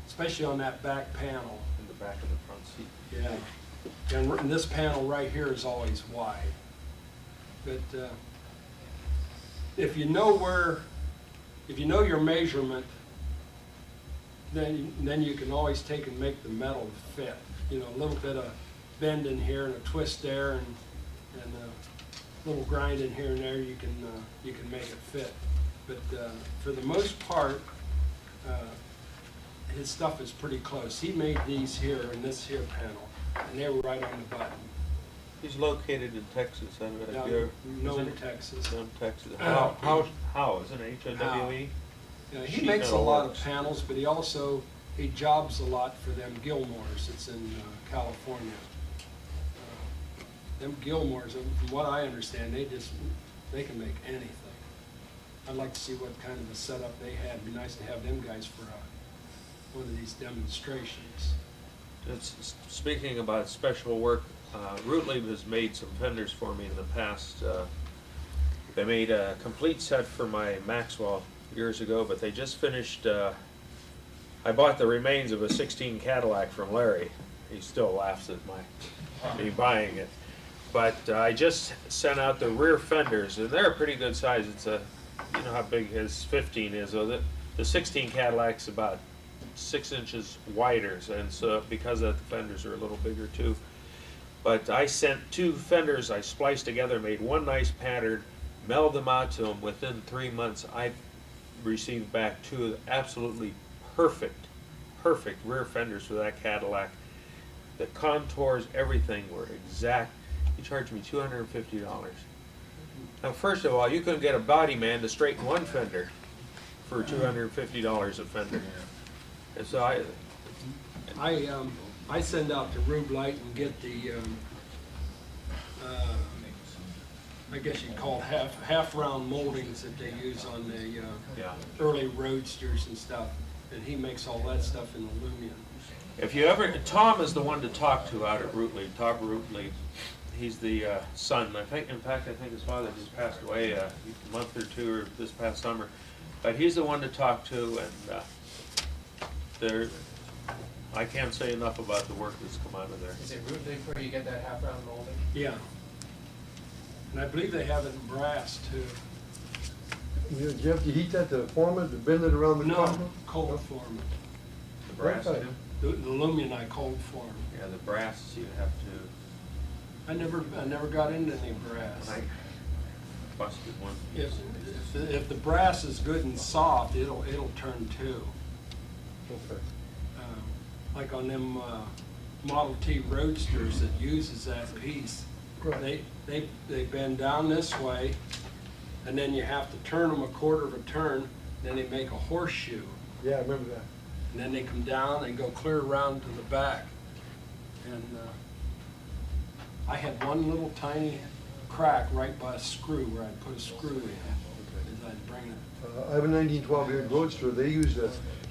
especially on that back panel. In the back of the front seat. Yeah. And this panel right here is always wide. But if you know your measurement, then you can always take and make the metal fit. You know, a little bit of bend in here and a twist there, and a little grind in here and there. You can make it fit. But for the most part, his stuff is pretty close. He made these here and this here panel, and they were right on the button. He's located in Texas. No, Texas. No, Texas. How? Is it H-O-W-E? Yeah, he makes a lot of panels, but he jobs a lot for them Gilmores. It's in California. Them Gilmores, from what I understand, they can make anything. I'd like to see what kind of a setup they had. It'd be nice to have them guys for one of these demonstrations. Speaking about special work, Root Lever has made some fenders for me in the past. They made a complete set for my Maxwell years ago, but they just finished. I bought the remains of a 16 Cadillac from Larry. He still laughs at me buying it. But I just sent out the rear fenders, and they're a pretty good size. It's you know how big his 15 is. So the 16 Cadillac's about 6 inches wider, and so because of that, the fenders are a little bigger too. But I sent 2 fenders I spliced together, made one nice pattern, mailed them out to them. Within 3 months, I received back 2 absolutely perfect rear fenders for that Cadillac. The contours, everything were exact. He charged me $250. Now, first of all, you couldn't get a body man to straighten one fender for $250 a fender. And so I send out to Rube Light and get the I guess you'd call it half round moldings that they use on the early roadsters and stuff, and he makes all that stuff in aluminum. if you ever, Tom is the one to talk to out at Root Lever, Tom Root Lever. He's the son. I think, in fact, I think his father just passed away a month or two or this past summer. But he's the one to talk to, and I can't say enough about the work that's come out of there. Is it roofing before you get that half round molding? Yeah. And I believe they have it in brass too. Do you have to heat that to form it, to bend it around the No, top? cold form it. The brass, Okay. The alumni cold form. yeah, the brass you have to. I never got into any brass. I busted one. If the brass is good and soft, it'll turn too. Okay. Like on them Model T Roadsters that uses that piece, Right. they bend down this way, and then you have to turn them a quarter of a turn, then they make a horseshoe. Yeah, I remember that. And then they come down and go clear around to the back. And I had one little tiny crack right by a screw where I'd put a screw in as I'd bring it. I have a 1912 here Roadster. They use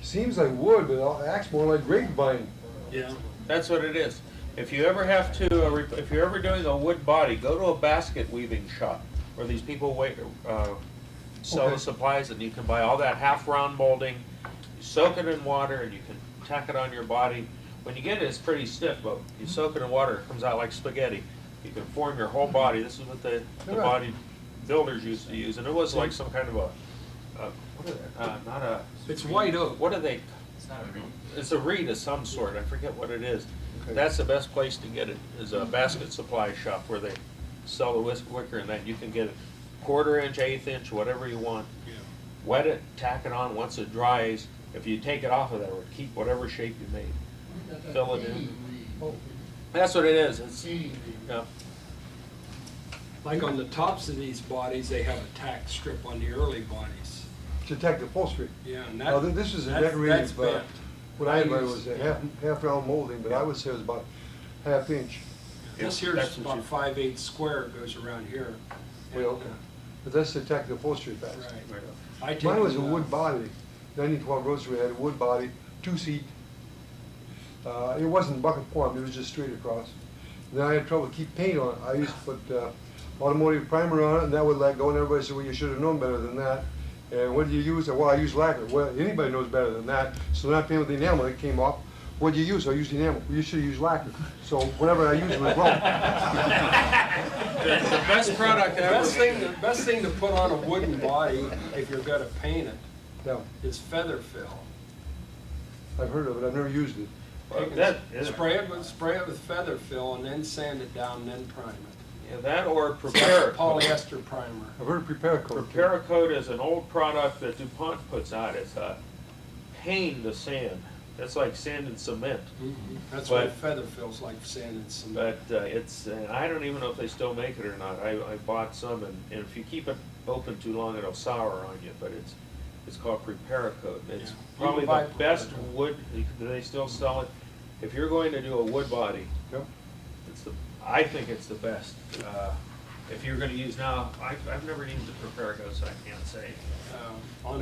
seems like wood, but it acts more like grapevine. Yeah. That's what it is. If you ever have to, if you're ever doing a wood body, go to a basket weaving shop where these people sell Okay. the supplies, and you can buy all that half-round molding. You soak it in water, and you can tack it on your body. When you get it, it's pretty stiff, but you soak it in water, it comes out like spaghetti. You can form your whole body. This is what the body builders used to use, and it was like some kind of what is it? Not a. It's white oak. What are they? It's not a reed. It's a reed of some sort. I forget what it is. Okay. That's the best place to get it, is a basket supply shop where they sell the wicker, and that you can get it 1/4 inch, 1/8 inch, whatever you want. Yeah. Wet it, tack it on. Once it dries, if you take it off of there, it would keep whatever shape you made. Fill it in. That's what it is. It's, yeah. Like on the tops of these bodies, they have a tack strip on the early bodies. To tack the upholstery. Yeah, and Now, this is a that's decorative, bent. what I had was a half round molding, but I would say it was about 1/2 inch. This Yeah, here's that's what about you- 5/8 square, it goes around here. Well, okay. But that's to tack the upholstery fast. Right. I take Mine was a them, wood body. 1912 Roadster had a wood body, 2-seat. It wasn't bucket form, it was just straight across. Then I had trouble to keep paint on it. I used to put automotive primer on it, and that would let go, and everybody said, well, you should have known better than that. And what do you use? Well, I use lacquer. Well, anybody knows better than that. So not paint with the enamel, it came off. What do you use? I use the enamel. Well, you should have used lacquer. So whatever I used was wrong. The best product ever. The best thing to put on a wooden body, if you're gonna paint it, Yeah, is feather fill. I've heard of it. I've never used it. Spray it with feather fill and then sand it down and then prime it. Yeah, that or Prepare. Polyester primer. I've heard of Prepare Coat. Prepare Coat is an old product that DuPont puts out. It's a pain to sand. It's like sand and cement. That's why But- feather fill's like sand and cement. But it's, I don't even know if they still make it or not. I bought some, and if you keep it open too long, it'll sour on you, but it's called Prepare Coat. It's Yeah. probably You can the buy best Prepare Coat. wood, do they still sell it? If you're going to do a wood body, Yep. I think it's the best. If you're gonna use now, I've never used the Prepare Coat, so I can't say. On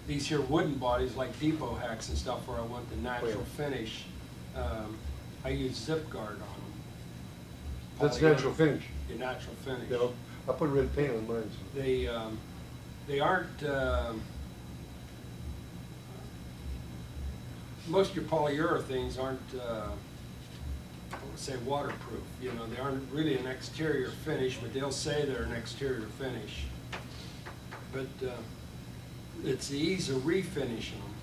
these here wooden bodies like depot hacks and stuff where I want the natural finish, I use zip guard on them. That's natural finish. The natural finish. Yeah, I put red paint on mine. So. They aren't, most of your polyurethanes aren't, I would say waterproof. You know, they aren't really an exterior finish, but they'll say they're an exterior finish. But it's the ease of refinishing them.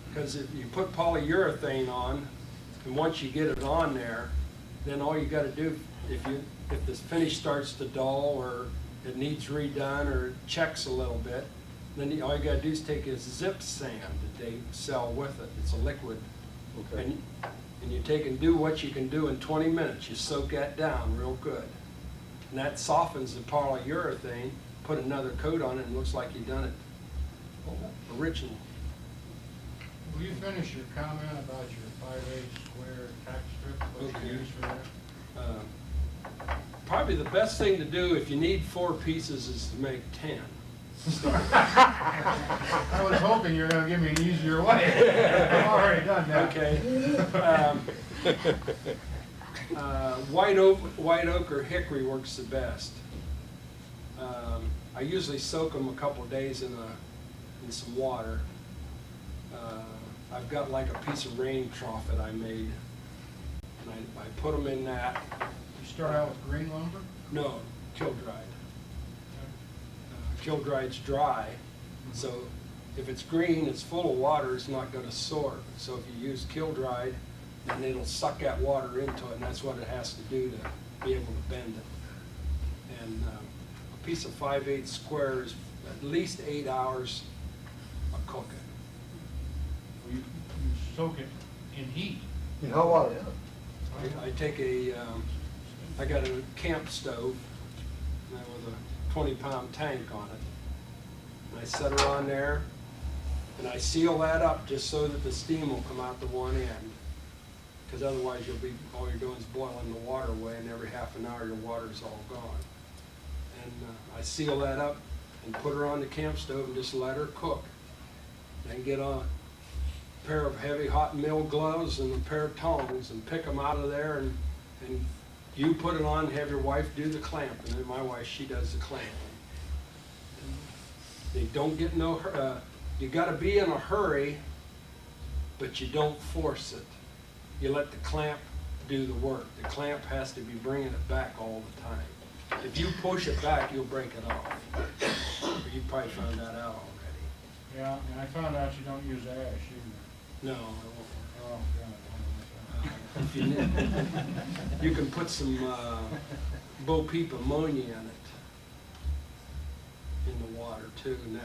Because if you put polyurethane on, and once you get it on there, then all you gotta do, if this finish starts to dull or it needs redone or checks a little bit, then all you gotta do is take a zip sand that they sell with it. It's a liquid. Okay. And you take and do what you can do in 20 minutes. You soak that down real good. And that softens the polyurethane, put another coat on it, and it looks like you've done it original. Will you finish your comment about your 5/8 square tack strip, what Okay. you use for that? Probably the best thing to do if you need 4 pieces is to make 10. I was hoping you were gonna give me an easier way. I've already done that. Okay. White oak or hickory works the best. I usually soak them a couple of days in some water. I've got like a piece of rain trough that I made, and I put them in that. You start out with green lumber? No, kill dried. Kill dried's dry, so if it's green, it's full of water, it's not going to sort. So if you use kill dried, then it'll suck that water into it, and that's what it has to do to be able to bend it. And a piece of 5/8 square is at least 8 hours of cooking. You soak it in heat. In hot water? I take I got a camp stove with a 20-pound tank on it. And I set her on there, and I seal that up just so that the steam will come out the one end. Because otherwise all you're doing is boiling the water away, and every half an hour your water's all gone. And I seal that up and put her on the camp stove and just let her cook. Then get a pair of heavy hot mill gloves and a pair of tongs and pick them out of there, and you put it on, have your wife do the clamping, and my wife, she does the clamping. They don't get you gotta be in a hurry, but you don't force it. You let the clamp do the work. The clamp has to be bringing it back all the time. If you push it back, you'll break it off. You probably found that out already. Yeah, and I found out you don't use ash either. No, Oh, God. if you need, you can put some Bo Peep ammonia in it, in the water too, and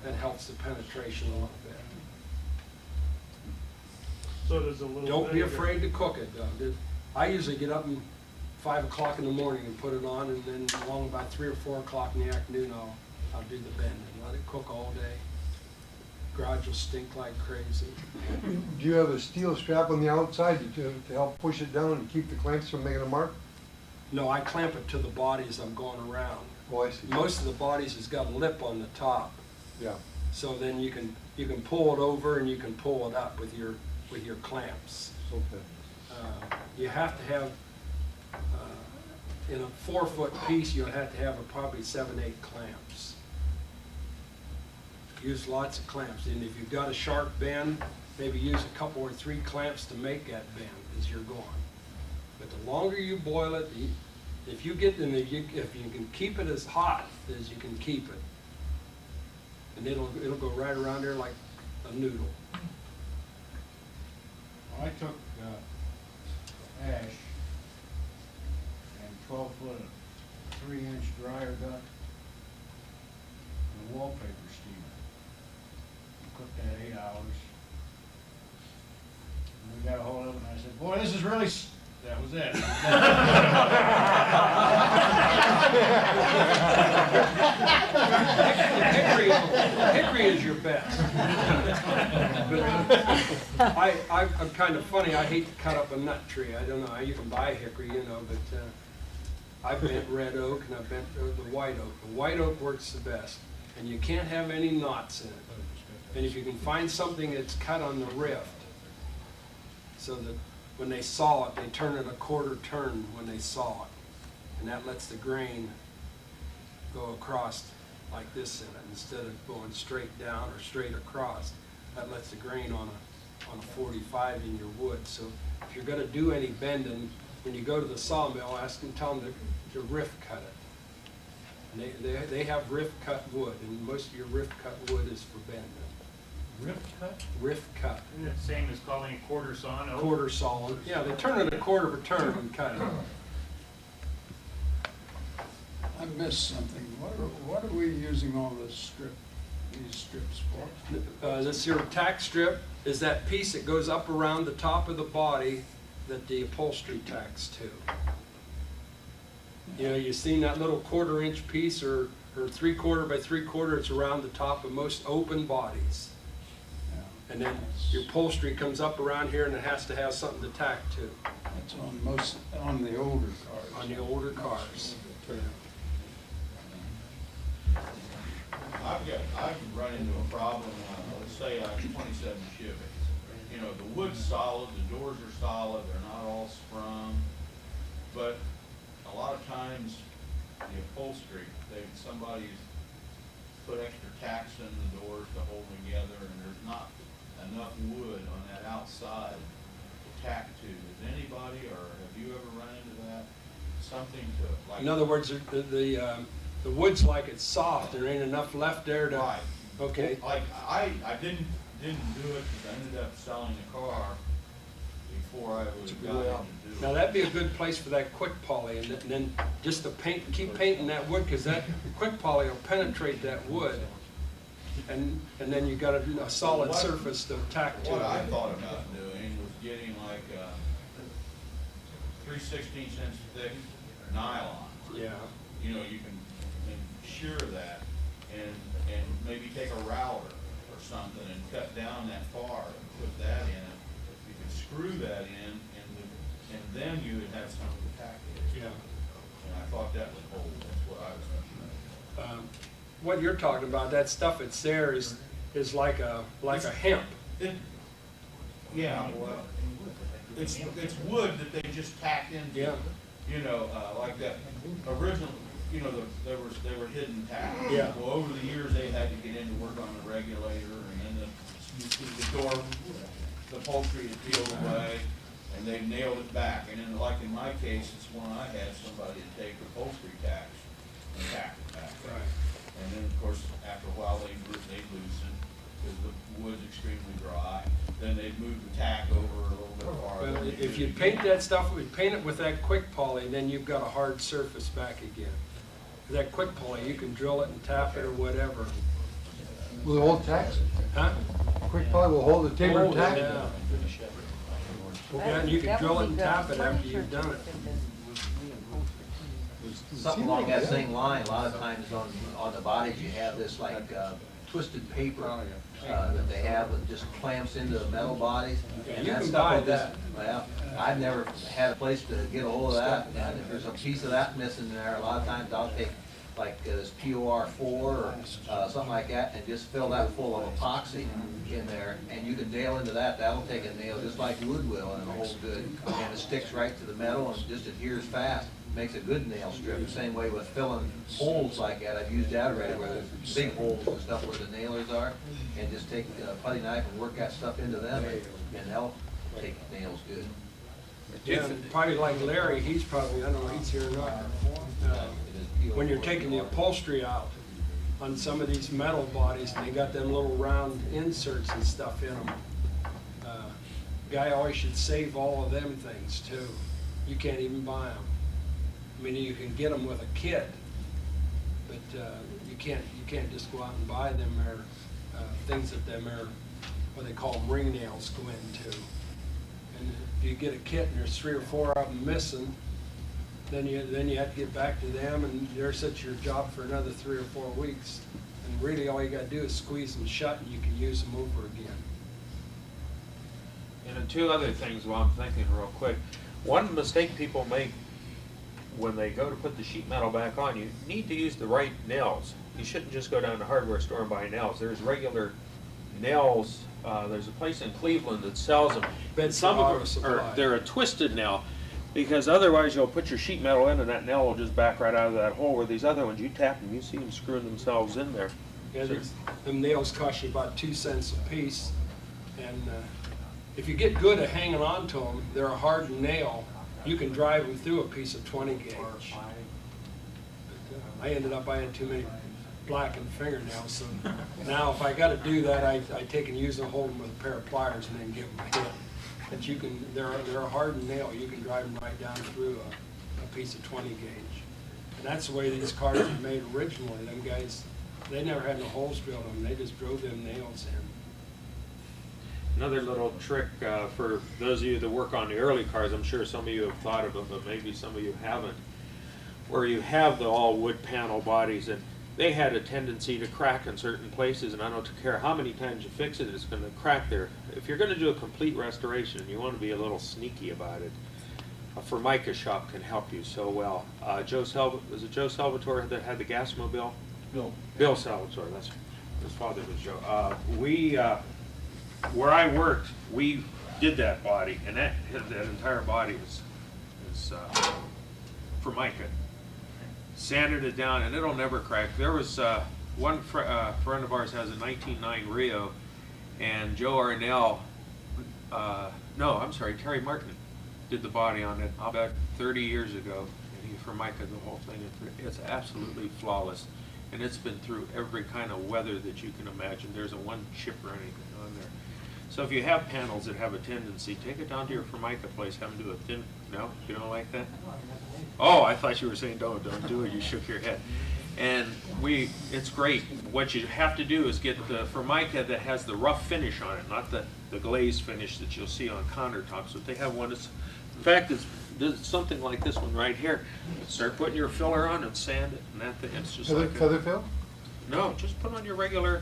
that helps the penetration a little bit. So there's a little. Don't be afraid to cook it, though. I usually get up at 5 o'clock in the morning and put it on, and then along about 3 or 4 o'clock in the afternoon, I'll do the bending. Let it cook all day. Garage will stink like crazy. Do you have a steel strap on the outside to help push it down and keep the clamps from making a mark? No, I clamp it to the body as I'm going around. Oh, I see. Most of the bodies has got a lip on the top. Yeah. So then you can pull it over and you can pull it up with your clamps. Okay. You have to have in a 4-foot piece, you'll have to have probably 7-8 clamps. Use lots of clamps, and if you've got a sharp bend, maybe use a couple or 3 clamps to make that bend as you're going. But the longer you boil it, if you can keep it as hot as you can keep it, and it'll go right around there like a noodle. I took ash and 12-foot 3-inch dryer gun and a wallpaper steamer. Cooked that 8 hours. And we got a hold of it, and I said, "Boy, this is really." That was it. Hickory is your best. I'm kind of funny. I hate to cut up a nut tree. I don't know how you can buy hickory, but I've bent red oak and I've bent the white oak. The white oak works the best, and you can't have any knots in it. And if you can find something that's cut on the rift, so that when they saw it, they turn it a quarter turn when they saw it, and that lets the grain go across like this in it instead of going straight down or straight across. That lets the grain on a 45 in your wood. So if you're going to do any bending, when you go to the sawmill, tell them to rift cut it. And they have rift cut wood, and most of your rift cut wood is for bending. Rift cut? Rift cut. Isn't it the same as calling a quarter saw an oak? Quarter saw. Yeah, they turn it a quarter of a turn and cut it. I missed something. What are we using all these strips for? This here tack strip is that piece that goes up around the top of the body that the upholstery tacks to. You've seen that little 1/4-inch piece or 3/4 by 3/4, it's around the top of most open bodies. And then your upholstery comes up around here and it has to have something to tack to. That's on the older cars. On the older cars. I've run into a problem, let's say a 27 Chevy. The wood wood's solid, the doors are solid, they're not all sprung. But a lot of times, the upholstery, somebody's put extra tacks in the doors to hold them together, and there's not enough wood on that outside to tack to. Does anybody, or have you ever run into that? Something to, like. In other words, the wood's like it's soft, there ain't enough left there to. Right. Okay. Like, I didn't do it, because I ended up selling the car before I was got into do it. Now that'd be a good place for that quick poly, and then just to paint, keep painting that wood, because that quick poly will penetrate that wood, and then you got a solid surface to tack to. What I thought about doing was getting like 3/16 inch thick nylon. Yeah. You know, you can shear that and maybe take a router or something and cut down that far and put that in. You could screw that in, and then you would have something to tack it. Yeah. And I thought that would hold. That's what I was thinking. What you're talking about, that stuff that's there is like a hemp. Yeah, well, it's wood that they just tacked into. Yeah. You know, like that original, you know, they were hidden tacks. Yeah. Well, over the years, they had to get into work on the regulator, and then the door, the upholstery is peeled away, and they nailed it back. And then, like in my case, it's when I had somebody to take the upholstery tacks and tack it back. Right. And then, of course, after a while, they loosen, because the wood's extremely dry. Then they'd move the tack over a little bit farther. Well, if you paint that stuff, paint it with that quick poly, then you've got a hard surface back again. That quick poly, you can drill it and tap it or whatever. Will it hold tacks? Huh? Quick poly will hold the tapered Oh, tack? yeah. Yeah, and you can drill it and tap it after you've done it. Something along that same line, a lot of times on the bodies, you have this like twisted paper that they have that just clamps into the metal bodies. Yeah, And you that can stuff buy will just, that. well, I've never had a place to get a hold of that, and if there's a piece of that missing there, a lot of times I'll take like this POR4 or something like that, and just fill that full of epoxy in there, and you can nail into that. That'll take a nail just like wood will, and it'll hold good, and it sticks right to the metal and just adheres fast. Makes a good nail strip. The same way with filling holes like that. I've used that already, where there's big holes and stuff where the nailers are, and just take a putty knife and work that stuff into them, and they'll take nails good. Yeah, probably like Larry, he's probably, I don't know if he's here or not. When you're taking the upholstery out on some of these metal bodies, and they got them little round inserts and stuff in them. Guy always should save all of them things too. You can't even buy them. I mean, you can get them with a kit, but you can't just go out and buy them or things that them are, what they call them, ring nails go into. And if you get a kit and there's 3 or 4 of them missing, then you have to get back to them, and there's at your job for another 3 or 4 weeks. And really, all you got to do is squeeze them shut, and you can use them over again. And then 2 other things while I'm thinking real quick. One mistake people make when they go to put the sheet metal back on, you need to use the right nails. You shouldn't just go down to the hardware store and buy nails. There's regular nails. There's a place in Cleveland that sells them. Bedford Some Auto of them Supply. they're a twisted nail, because otherwise you'll put your sheet metal in and that nail will just back right out of that hole. Where these other ones, you tap them, you see them screwing themselves in there. Yeah, them nails cost you about 2 cents a piece, and if you get good at hanging on to them, they're a hardened nail. You can drive them through a piece of 20 gauge. But, I ended up buying too many blackened fingernails, so now if I got to do that, I take and use them, hold them with a pair of pliers, and then give them a hit. But you can, they're a hardened nail. You can drive them right down through a piece of 20 gauge. And that's the way these cars were made originally. Them guys, they never had no holes drilled in them. They just drove them nails in. Another little trick for those of you that work on the early cars, I'm sure some of you have thought of it, but maybe some of you haven't, where you have the all wood panel bodies, and they had a tendency to crack in certain places, and I don't care how many times you fix it, it's going to crack there. If you're going to do a complete restoration, you want to be a little sneaky about it. A Formica shop can help you so well. Was it Joe Salvatore that had the gas mobile? Bill Salvatore, that's his father was Joe. Where I worked, we did that body, and that entire body is Formica. Sanded it down, and it'll never crack. There was one friend of ours has a 1909 Rio, and Joe Arnell, no, I'm sorry, Terry Martin did the body on it about 30 years ago, and he Formica the whole thing. It's absolutely flawless, and it's been through every kind of weather that you can imagine. There's a one chip or anything on there. So if you have panels that have a tendency, take it down to your Formica place, have them do a thin, no, you don't like that? Oh, I thought you were saying don't do it, you shook your head. And it's great. What you have to do is get the Formica that has the rough finish on it, not the glazed finish that you'll see on countertops. But they have one that's, in fact, it's something like this one right here. Start putting your filler on and sand it, and that thing, it's just like Feather fill? No, just put on your regular,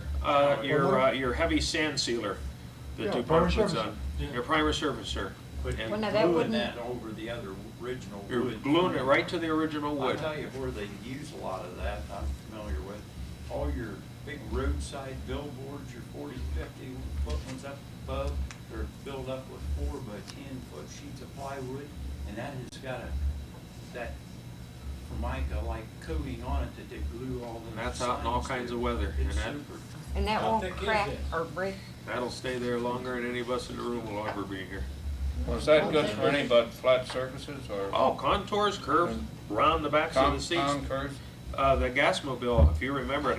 your heavy sand sealer that Yeah, DuPont primer puts on. Your primer surfacer. But And you're Well, now that gluing wouldn't- that over the other original You're wood. gluing it right to the original I'll wood. tell you where they use a lot of that, I'm familiar with. All your big roadside billboards, your 40, 50 foot ones up above, they're filled up with 4 by 10 foot sheets of plywood, and that has got that Formica-like coating on it that they glue all the. And that's out in all signs kinds to. of weather, and It's that- super. And that How won't thick is crack it? or break. That'll stay there longer than any of us in the room will ever be here. Was that good for any but flat surfaces or? Oh, contours, curves, round the backs of the seats. Compound curves? The Gasmobile, if you remember, it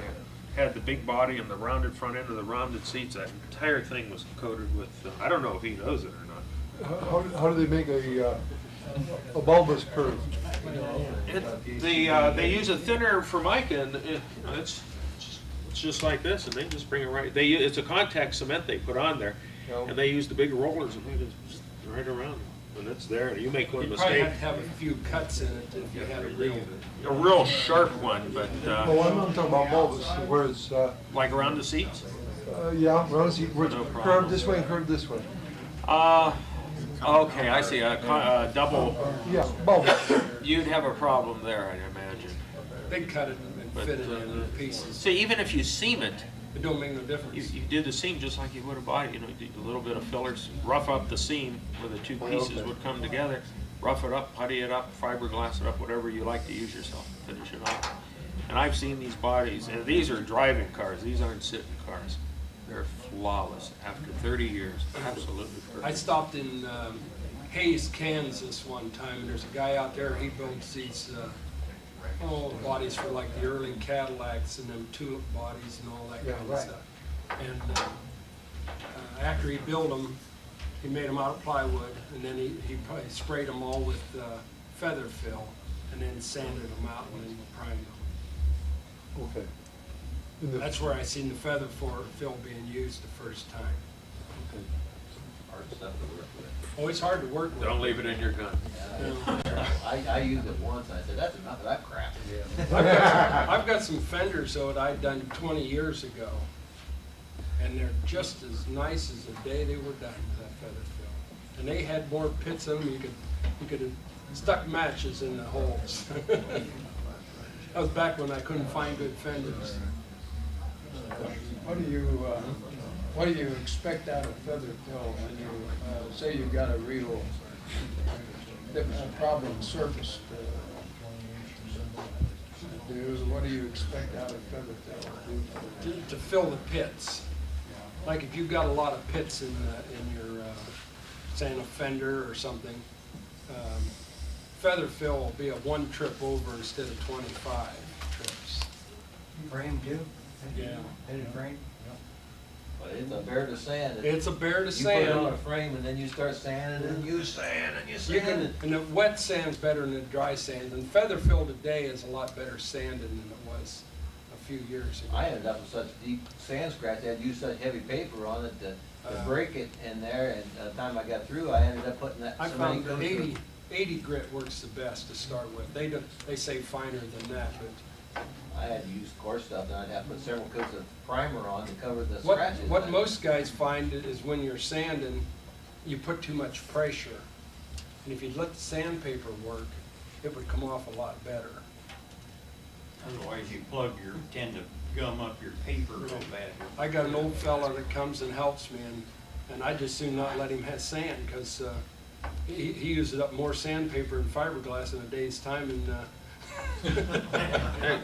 had the big body and the rounded front end of the rounded seats. That entire thing was coated with, I don't know if he knows it or not. How do they make a bulbous curve? They use a thinner Formica, and it's just like this, and they just bring it right. It's a contact cement they put on there, and they use the big rollers and they just right around it, and it's there. You make one You probably mistake, have to have a few cuts in it if you had a a real sharp one, but Well, I'm talking about bulbous, where it's, like around the seats. yeah, around the seat, where it's No problem. curved this way and curved this way. Okay, I see. A double. Yeah, bulbous. You'd have a problem there, I imagine. They cut it and But, fit it in pieces. See, even if you seam it, It don't make no difference. you did the seam just like you would a body. You know, you do a little bit of fillers, rough up the seam where the two pieces okay. would come together, rough it up, putty it up, fiberglass it up, whatever you like to use yourself, finish it off. And I've seen these bodies, and these are driving cars. These aren't sitting cars. They're flawless after 30 years. Absolutely perfect. I stopped in Hayes, Kansas one time, and there's a guy out there, he builds these bodies for like the early Cadillacs and them tulip bodies and all that Yeah, kind of right. stuff. And after he built them, he made them out of plywood, and then he probably sprayed them all with feather fill, and then sanded them out and then primed them. Okay. And the- That's where I seen the feather fill being used the first time. Hard stuff to work with. Oh, it's hard to work with. Don't leave it in your gun. I used it once, and I said, that's enough of that crap. I've got some fenders though that I'd done 20 years ago, and they're just as nice as the day they were done with that feather fill. And they had more pits in them, you could have stuck matches in the holes. That was back when I couldn't find good fenders. What do you expect out of feather fill when you, say you've got a real problem surface to do? What do you expect out of feather fill? To fill the pits. Like if you've got a lot of pits in your, say in a fender or something, feather fill will be a 1 trip over instead of 25 trips. Frame too? Yeah. Headed frame? But it's a bear to sand. It's a bear to You put it on a sand. frame and then you start sanding and you sand and you You sand. can, and the wet sand's better than the dry sand, and feather fill today is a lot better sanded than it was a few years ago. I ended up with such deep sand scratch, I had to use such heavy paper on it to break it in there, and by the time I got through, I ended up putting that I cement found coat. that 80 grit works the best to start with. They say finer than that, but I had to use coarse stuff, and I'd have to put several coats of primer on to cover the what scratches. most guys find is when you're sanding, you put too much pressure. And if you let the sandpaper work, it would come off a lot better. Otherwise, you tend to gum up your paper real bad. I got an old fella that comes and helps me, And I just soon not let him have sand, because he uses up more sandpaper and fiberglass in a day's time, and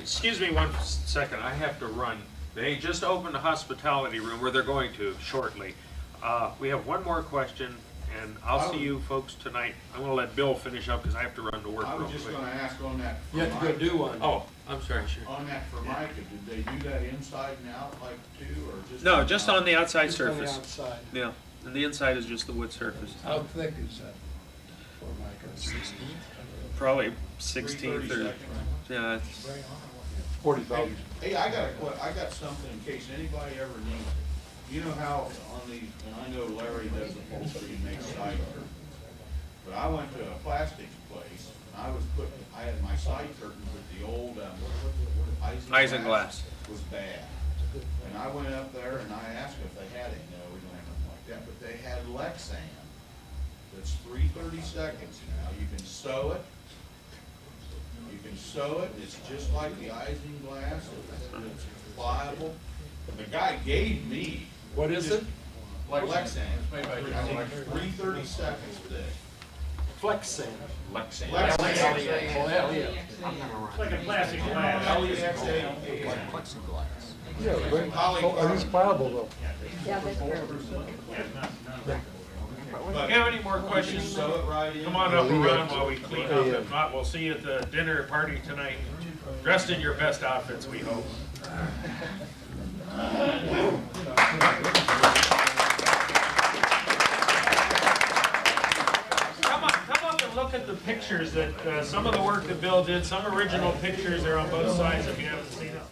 Excuse me one second, I have to run. They just opened the hospitality room, where they're going to shortly. We have one more question, and I'll see you folks tonight. I'm gonna let Bill finish up, because I have to run to work I real was just quick. gonna ask on that. you have to go do one. Oh, I'm sorry, sure. On that Formica, did they do that inside and out like too, or just? No, just on the outside Just on the surface. outside. Yeah, and the inside is just the wood surface. How thick is that Formica? Probably 16th 330 or, seconds. yeah, it's- 40,000. Hey, I got something in case anybody ever needs it. You know how on the, and I know Larry does upholstery and makes side curtains, but I went to a plastics place, and I had my side curtains with the old, isinglass. was bad. And I went up there and I asked if they had it, no, we don't have nothing like that, but they had Lexan. That's 330 seconds now, you can sew it. You can sew it, it's just like the isinglass, it's pliable. The guy gave me. What is it? Like Lexan, it's made by 330 seconds thick. Flex sand. Lexan. Oh, hell yeah. It's like a plastic glass. LEXA. Yeah, but, oh, it's pliable though. Yeah, that's fair. If you have any more questions, Sew it right in. come on up and run while we clean up. If not, we'll see you at the dinner party tonight, dressed in your best outfits, we hope. Come up and look at the pictures that, some of the work that Bill did, some original pictures are on both sides if you haven't seen them.